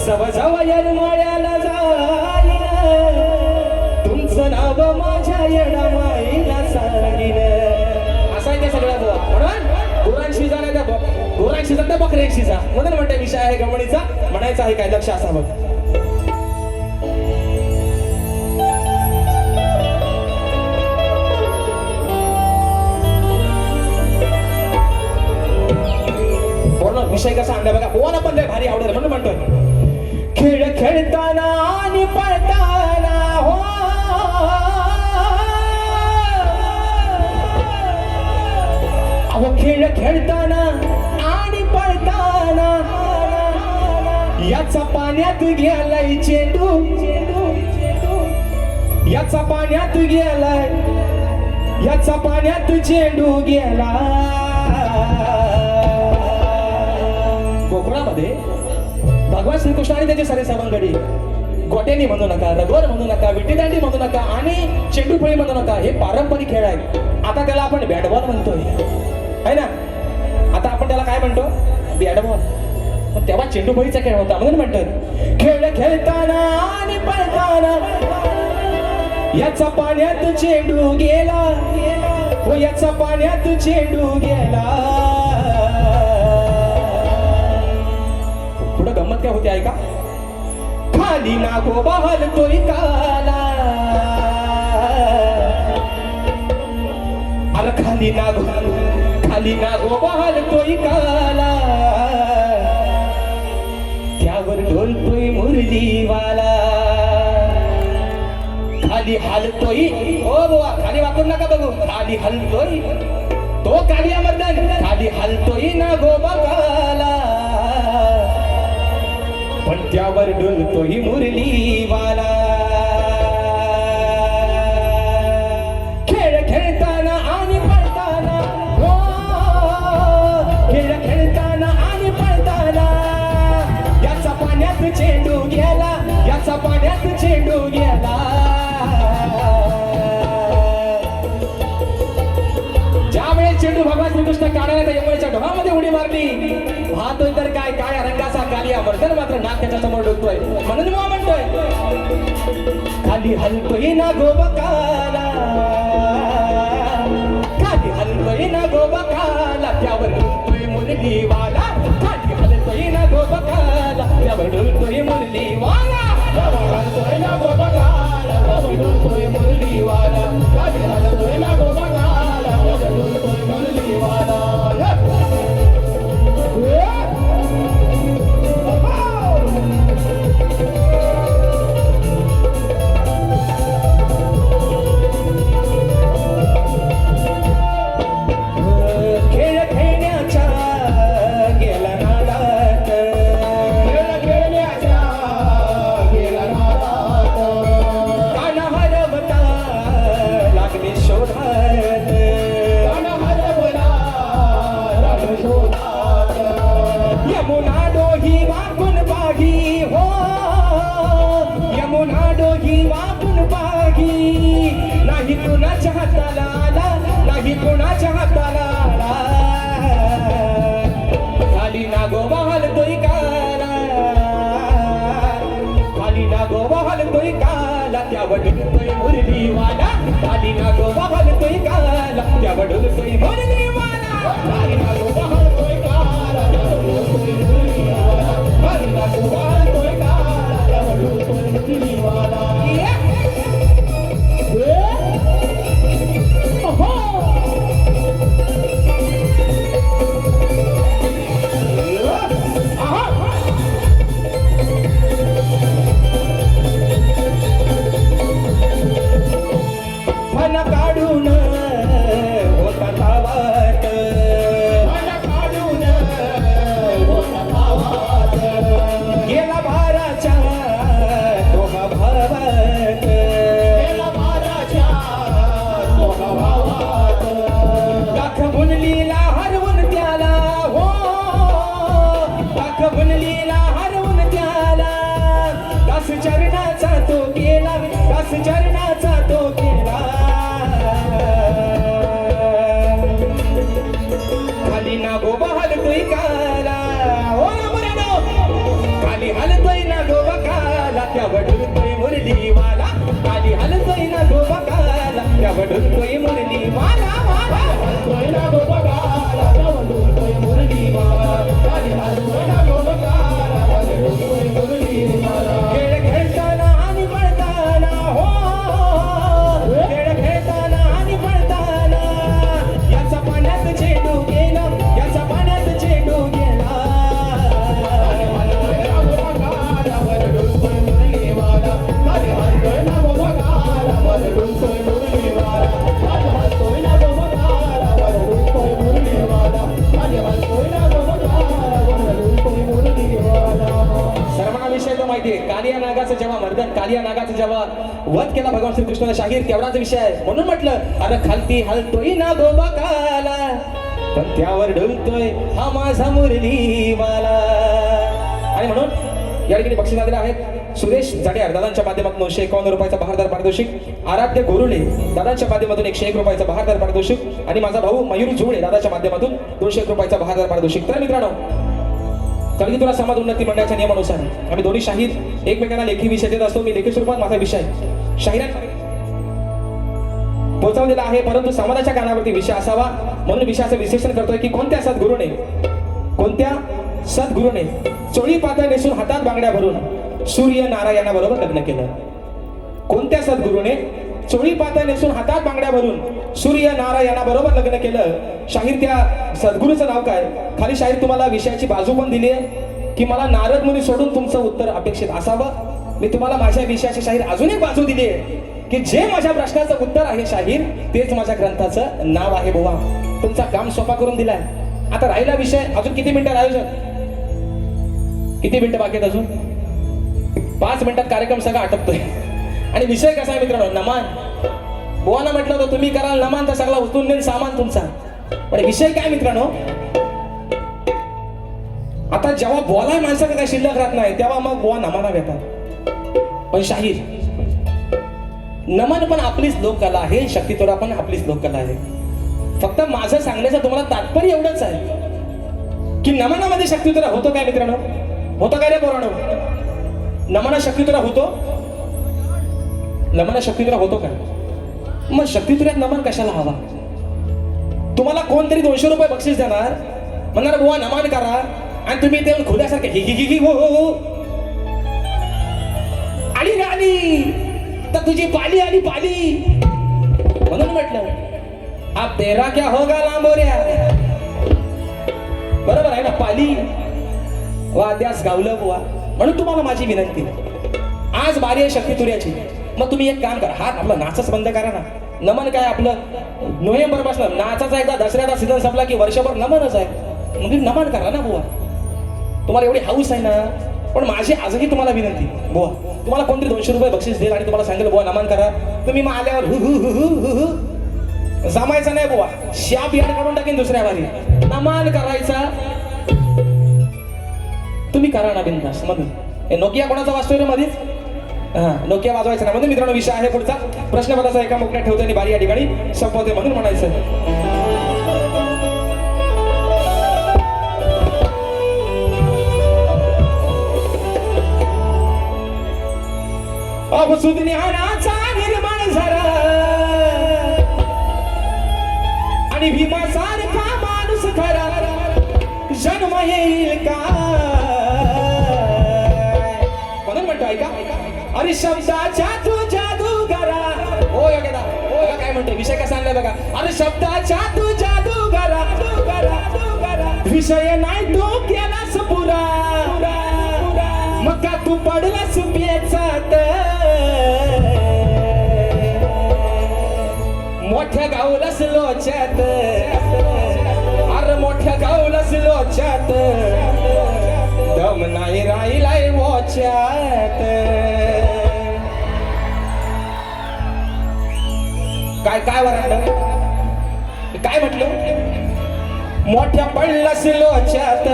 जवळ जवळ येरमाळ्याला जाईन, तुमचं नाव माझ्या येणामाईला सांगीन. असा आहे त्या सगळ्या बुवा. म्हणून गुरांशी जा, नाही त्या गुरांशी जा त्या बकऱ्यांशी जा. म्हणून म्हणते विषय आहे गवणीचा. म्हणायचं आहे काय, लक्ष असावं. विषय कसा आणला बघा, पोवाला पण लय भारी आवडेल. म्हणून म्हणतोय खेळ खेळताना आणि पळताना हो, अहो खेळ खेळताना आणि पळताना याचा पाण्यात गेलाय चेंडू, याचा पाण्यात गेलाय, याचा पाण्यात चेंडू गेला. कोकणामध्ये भगवान श्रीकृष्ण आणि त्याचे सारे सवंगडी गोट्यांनी म्हणू नका, रगवर म्हणू नका, विटीदांडी म्हणू नका आणि चेंडूफळी म्हणू नका. हे पारंपरिक खेळ आहे. आता त्याला आपण बॅटबॉल म्हणतोय है ना. आता आपण त्याला काय म्हणतो, बॅटबॉल. पण तेव्हा चेंडूफळीचा खेळ होता. म्हणून म्हणतोय खेळ खेळताना आणि पळताना याचा पाण्यात चेंडू गेला, हो याचा पाण्यात चेंडू गेला. पुढे गंमत काय होते ऐका. खाली नागोबा हलतोय काला, अरे खाली नागोबा हलतोय काला, त्यावर ढोलतोय मुरलीवाला. खाली हलतोय, ओ बुवा खाली वाकून नका बघू, खाली हलतोय तो कालिया मर्दन, खाली हलतोय नागोबा काला, पण त्यावर डोलतोही मुरलीवाला. खेळ खेळताना आणि पळताना हो, खेळ खेळताना आणि पळताना याचा पाण्यात चेंडू गेला, याचा पाण्यात चेंडू गेला. ज्यावेळेस चेंडू भगवान श्रीकृष्ण काढायला यमुनेच्या ढोळामध्ये उडी मारली, पाहतोय तर काय काय रंगाचा कालिया मर्दन मात्र नाक त्याच्या समोर डोकतोय. म्हणून मग म्हणतोय खाली हलतोय ना गोबकाला, खाली हलतोय ना गोबकाला, त्यावर डोलतोय मुरलीवाला. खाली हलतोय ना गोबकाला, त्यावर डोलतोय मुरलीवाला. खेळ खेळण्याच्या गेला नादात कान हरवता लागले शोधात यमुना डोही वाकून पाही हो यमुना डोही वाकून पाही नाही कुणाच्या हाताला आला नाही कुणाच्या हाताला आला खाली नागोबा हलतोय काला खाली नागोबा हलतोय काला त्यावर डुलतोय मुरलीवाला खाली नागोबा हलतोय काला त्यावर डुलतोय मुरलीवाला खाली नागोबा हलतोय काला त्यावर डुलतोय मुरलीवाला खाली नागोबा हलतोय काला त्यावर डुलतोय मुरलीवाला मन काढून होता तावात गेला भाराच्या दोहा भावात दाख बुनलीला हरवून त्याला हो दाख बुनलीला हरवून त्याला दास चरणाचा तो गेला दास चरणाचा तो गेला खाली नागोबा हलतोय काला हो ना मुलांनो खाली हलतोय नागोबा काला त्यावर डुलतोय मुरलीवाला खाली हलतोय नागोबा काला त्यावर डुलतोय मुरलीवाला हलतोय नागोबा काला त्यावर डुलतोय मुरलीवाला खाली हलतोय नागोबा काला त्यावर डुलतोय मुरलीवाला खेळ खेळताना आणि पळताना हो खेळ खेळताना आणि पळताना याचा पाण्यात चेंडू गेला याचा पाण्यात चेंडू गेला सर्वांना विषय तो माहितीये कालिया नागाचं जेव्हा मर्दन कालिया नागाचं जेव्हा वध केला भगवान श्रीकृष्णाने शाहीर तेवढाच विषय आहे म्हणून म्हटलं अरे खालती हलतोय नागोबा काला पण त्यावर डुलतोय हा माझा मुरलीवाला आणि म्हणून या ठिकाणी बक्षीस आलेले आहेत सुरेश जाडेर दादांच्या माध्यमातून 951 रुपयाचा बहारदार पारितोषिक आराध्य गोरुले दादांच्या माध्यमातून 101 रुपयाचा बहारदार पारितोषिक आणि माझा भाऊ मयूर जुळे दादाच्या माध्यमातून 201 रुपयाचा बहारदार पारितोषिक तर मित्रांनो कलगीतुरा समाज उन्नती मंडळाच्या नियमानुसार आम्ही दोन्ही शाहीर एकमेकांना लेखी विषय देत असतो मी लेखी स्वरूपात माझा विषय शाहिरांकडे पोहोचवलेला आहे परंतु समाजाच्या कानावरती विषय असावा म्हणून विषयाचं विश्लेषण करतोय की कोणत्या सद्गुरूने चोळी पातळ नेसून हातात बांगड्या भरून सूर्य नारायणाबरोबर लग्न केलं कोणत्या सद्गुरूने चोळी पातळ नेसून हातात बांगड्या भरून सूर्य नारायणाबरोबर लग्न केलं शाहीर त्या सद्गुरूचं नाव काय खाली शाहीर तुम्हाला विषयाची बाजू पण दिली आहे की मला नारद मुनी सोडून तुमचं उत्तर अपेक्षित असावं मी तुम्हाला माझ्या विषयाची शाहीर अजून एक बाजू दिली आहे की जे माझ्या प्रश्नाचं उत्तर आहे शाहीर तेच माझ्या ग्रंथाचं नाव आहे बुवा तुमचा काम सोपा करून दिलाय आता राहिला विषय अजून किती मिनिटं आयोजन किती मिनिटं बाकी आहेत अजून 5 मिनिटात कार्यक्रम सगळा आटपतोय आणि विषय कसा आहे मित्रांनो नमान बुवाना म्हटलं होतं तुम्ही कराल नमान तर सगळा उचलून देईन सामान तुमचा पण विषय काय मित्रांनो आता जेव्हा बोलाय माणसाला काय शिल्लक राहत नाही तेव्हा मग बुवा नमाना घेतात पण शाहीर नमन पण आपलीच लोककला आहे शक्तितोरा पण आपलीच लोककला आहे फक्त माझं सांगण्याचं तुम्हाला तात्पर्य एवढंच आहे की नमनामध्ये शक्तितोरा होतो काय मित्रांनो होतो काय रे पोरांनो नमना शक्तितोरा होतो नमना शक्तितोरा होतो का मग शक्तितोऱ्यात नमन कशाला हवा तुम्हाला कोणतरी 200 रुपये बक्षीस देणार म्हणणार बुवा नमन करा आणि तुम्ही ते खुद्यासारखे हि हि हि हो हो पाली तर तुझी पाली आली पाली. म्हणून म्हटलं आप तेरा क्या होगा लांबोऱ्या. बरोबर आहे ना, पाली वाद्यास गावलं बुवा. म्हणून तुम्हाला माझी विनंती, आज बारी आहे शक्ती तुर्याची. मग तुम्ही एक काम करा, हात आपला नाचच बंद करा ना. नमन काय आपलं नोव्हेंबर पासून नाचाचा एकदा दसऱ्याचा सीझन संपला की वर्षभर नमनच आहे. मग नमन करा ना बुवा, तुम्हाला एवढी हाऊस आहे ना. पण माझी आजही तुम्हाला विनंती बुवा, तुम्हाला कोणतरी 200 रुपये बक्षीस देईल आणि तुम्हाला सांगेल बुवा नमन करा. तुम्ही मग आल्यावर हु हु हु हु हु हु जमायचं नाही बुवा. शाप याड काढून टाकेन दुसऱ्या वारी. नमन करायचा तुम्ही करा ना बिनधास्त. म्हणून हे नोकिया कोणाचा वाजतोय रे मध्येच? हा, नोकिया वाजवायचा नाही. म्हणून मित्रांनो विषय आहे पुढचा. प्रश्नपत्राचा एका मुकण्यात ठेवते आणि बारी या ठिकाणी संपवते. म्हणून म्हणायचं अवसुज्ञानाचा निर्माण झाला आणि भीमासारखा माणूस खरा जन्म येईल का. म्हणून म्हणतो ऐका, अरे शब्दाच्या तू जादूगारा. हो योग्यदा, हो काय म्हणतो विषय कसा आणलाय बघा. अरे शब्दाच्या तू जादूगारा, विषय नाही तू केलास पुरा. मग का तू पडलास पेचात मोठ्या गावलास लोच्यात. अरे मोठ्या गावलास लोच्यात दम नाही राहिलाय वोच्यात. काय काय वरांड काय म्हटलं? मोठ्या पडलास लोच्यात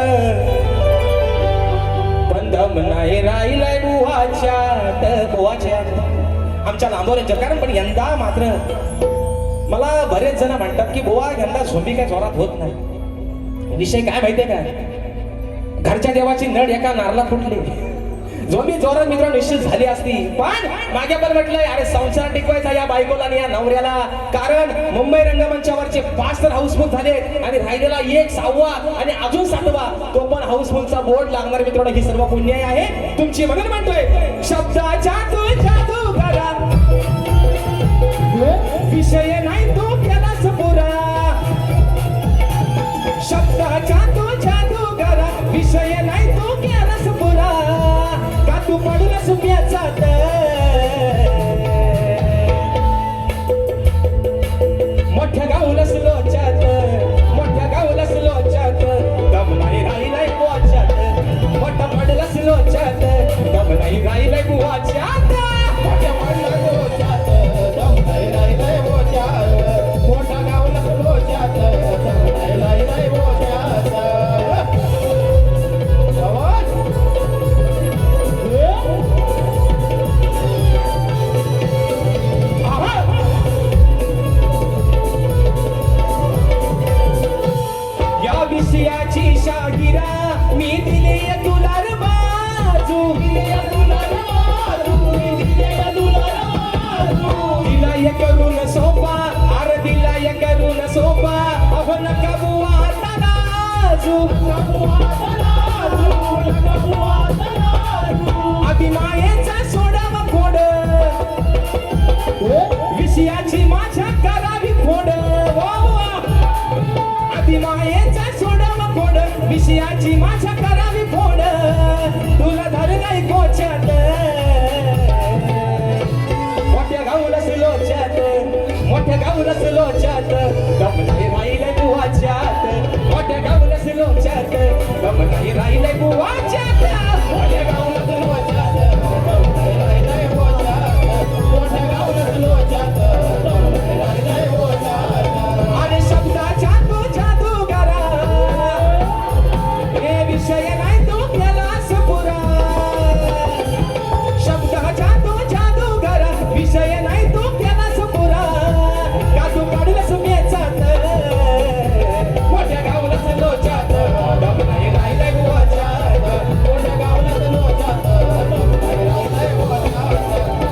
पण दम नाही राहिलाय बुवाच्यात. बुवाच्यात आमच्या लांबोऱ्यांच्या. कारण पण यंदा मात्र मला बरेच जण म्हणतात की बुवा यंदा झोंबी काय जोरात होत नाही. विषय काय माहितीये का, घरच्या देवाची नड एका नारला फुटली. झोंबी जोरात मित्रांनो निश्चित झाली असती. पण मागे पण म्हटलंय अरे संसार टिकवायचा या बायकोला आणि या नवऱ्याला. कारण मुंबई रंगमंचावरचे 5 तर हाऊसफुल झाले आणि राहिलेला 1 6वा आणि अजून 7वा तो पण हाऊसफुलचा बोर्ड लागणार. मित्रांनो ही सर्व पुण्य आहे तुमची. म्हणून म्हणतोय शब्दाच्या तू जादूगारा, विषय नाही तू केलास पुरा. शब्दाच्या तू जादूगारा, विषय नाही तू केलास पुरा. का तू पडलास प्याचात मोठ्या गावलास लोच्यात. मोठ्या गावलास लोच्यात दम नाही राहिलाय बुवाच्यात. मोठा पडलास लोच्यात दम नाही राहिलाय बुवाच्यात. मोठ्या पडलास लोच्यात दम नाही राहिलाय बुवाच्यात. मोठा गावलास लोच्यात दम नाही राहिलाय बुवाच्यात. या विषयाची शागिरा मी दिली तुला रे बाजू. दिला ये करून सोपा, अरे दिला ये करून सोपा. अहो नका बुवा तराजू. आधी मायेचा सोडावा खोड, विषयाची माझ्या करावी फोड. आधी मायेचा सोडावा खोड, विषयाची माझ्या करावी फोड. तुला धरलाय कोच्यात मोठ्या गावलास लोच्यात. मोठ्या गावलास लोच्यात दम नाही राहिलाय बुवाच्यात. मोठ्या गावलास लोच्यात दम नाही राहिलाय बुवाच्यात. मोठ्या गावलास लोच्यात दम नाही राहिलाय बुवाच्यात. मोठ्या गावलास लोच्यात दम नाही राहिलाय बुवाच्यात. अरे शब्दाच्या तू जादूगारा, हे विषय नाही तू केलास पुरा. शब्दाच्या तू जादूगारा, विषय नाही तू केलास पुरा. का तू काढलास मेचात मोठ्या गावलास लोच्यात दम नाही राहिलाय बुवाच्यात. मोठ्या गावलास लोच्यात दम नाही राहिलाय बुवाच्यात.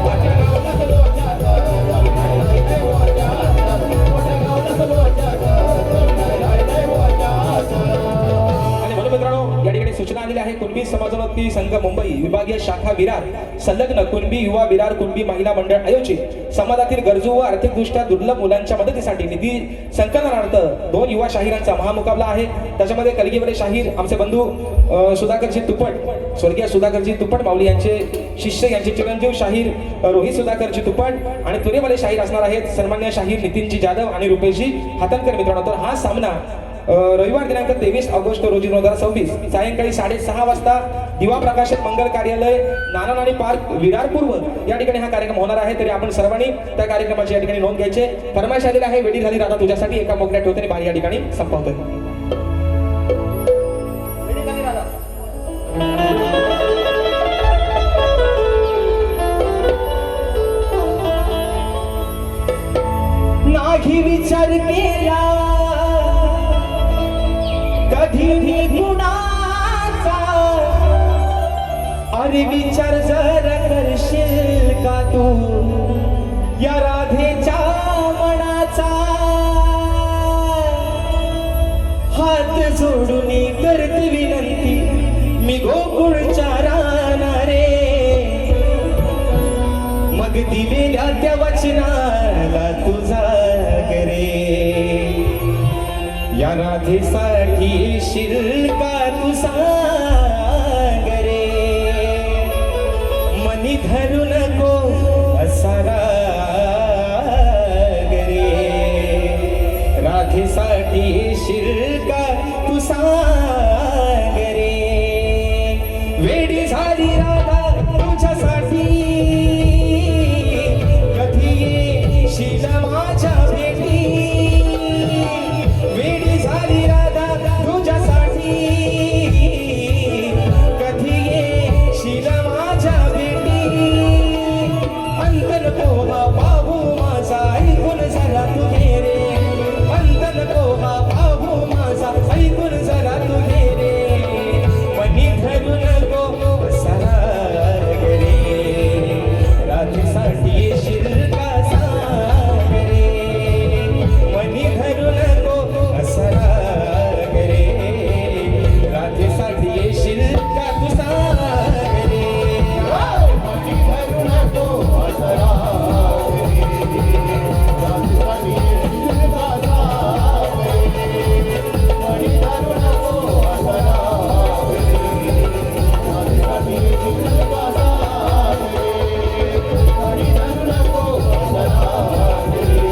मोठ्या गावलास लोच्यात दम नाही राहिलाय बुवाच्यात. मोठ्या गावलास लोच्यात दम नाही राहिलाय बुवाच्यात. आणि म्हणून मित्रांनो या ठिकाणी सूचना आलेली आहे. कुणबी समाजोन्नती संघ मुंबई विभागीय शाखा विरार संलग्न कुणबी युवा विरार कुणबी महिला मंडळ आयोजित समाजातील गरजू व आर्थिकदृष्ट्या दुर्लभ मुलांच्या मदतीसाठी निधी संकलनार्थ 2 युवा शाहिरांचा महामुकाबला आहे. त्याच्यामध्ये कलगीवरे शाहीर आमचे बंधू सुधाकरजी तुपट, स्वर्गीय सुधाकरजी तुपट माऊली यांचे शिष्य, यांचे चिरंजीव शाहीर रोहित सुधाकरजी तुपट आणि तुरेवाले शाहीर असणार आहेत सन्मान्य शाहीर नितीनजी जाधव आणि रुपेशजी हातनकर मित्रांनो. तर हा सामना रविवार दिनांक 23 ऑगस्ट रोजी 2026 सायंकाळी 6:30 वाजता दिवा प्रकाशन मंगल कार्यालय नानानानी पार्क विरार पूर्व या ठिकाणी हा कार्यक्रम होणार आहे. तरी आपण सर्वांनी त्या कार्यक्रमाची या ठिकाणी नोंद घ्यायचे. फरमाईश आलेली आहे, वेडी झाली राधा तुझ्यासाठी एका मोकळ्या ठेवते बारी या ठिकाणी संपवतोय. नाही विचार केला कधी गुणाचा, अरे विचार जरा करशील का तू या राधेच्या मनाचा. हात जोडून करते विनंती मी गोकुळच्या राहणारे, मग दिलेल्या त्या वचनाला तुझा करे. या राधेसाठी येशील का तू सांग रे, मनी धरू नको असा राग रे. राधेसाठी येशील का तू सांग रे, वेडी झाली राधा तुझ्यासाठी, कधी येशील माझ्या भेटी. वेडी झाली राधा तुझ्यासाठी, कधी येशील माझ्या भेटी. अंत नको हा बाबू माझा ऐकून जरा तू घे रे, अंत नको हा बाबू माझा ऐकून जरा तू घे रे. मनी धरू नको असा राग रे, राधेसाठी येशील का सांग रे. मनी धरू नको असा राग रे, राधेसाठी येशील का तू सांग रे. मनी धरू नको असा राग रे, राधेसाठी येशील का सांग रे. मनी धरू नको असा राग रे, राधेसाठी येशील का सांग रे. मनी धरू नको असा राग रे,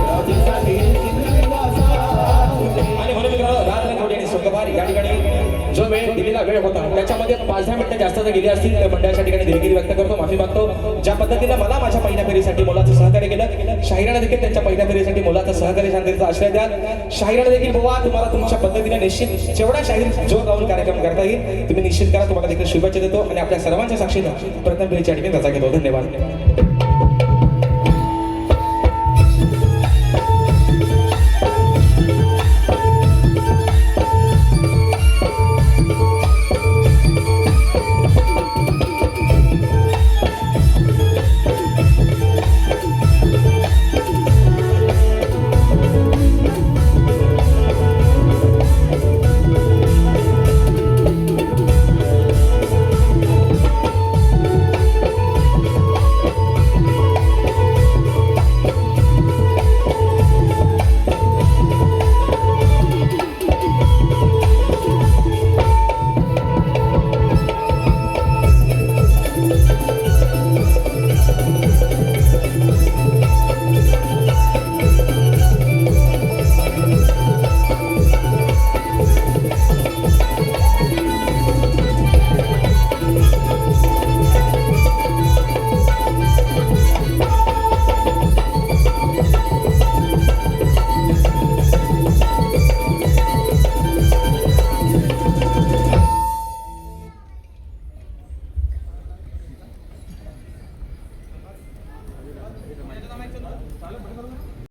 राधेसाठी येशील का सांग रे. आणि म्हणून मित्रांनो रात्र कोडी आणि सोंगवार या ठिकाणी जो वेळ दिलेला वेळ होता त्याच्यामध्ये 5-10 मिनिटं जास्त जर गेली असतील तर मंडळाच्या ठिकाणी दिलगिरी व्यक्त करतो, माफी मागतो. ज्या पद्धतीने मला माझ्या पहिल्या फेरीसाठी मोलाचं सहकार्य केलं, शाहिरांना देखील त्यांच्या पहिल्या फेरीसाठी मोलाचं सहकार्य शांततेचा आश्रय द्या. शाहिरांना देखील बुवा तुम्हाला तुमच्या पद्धतीने निश्चित जेवढा शाहीर जोर लावून कार्यक्रम करता येईल तुम्ही निश्चित करा. तुम्हाला देखील शुभेच्छा देतो आणि आपल्या सर्वांच्या साक्षीनं प्रथम फेरीच्या ठिकाणी रजा घेतो. धन्यवाद.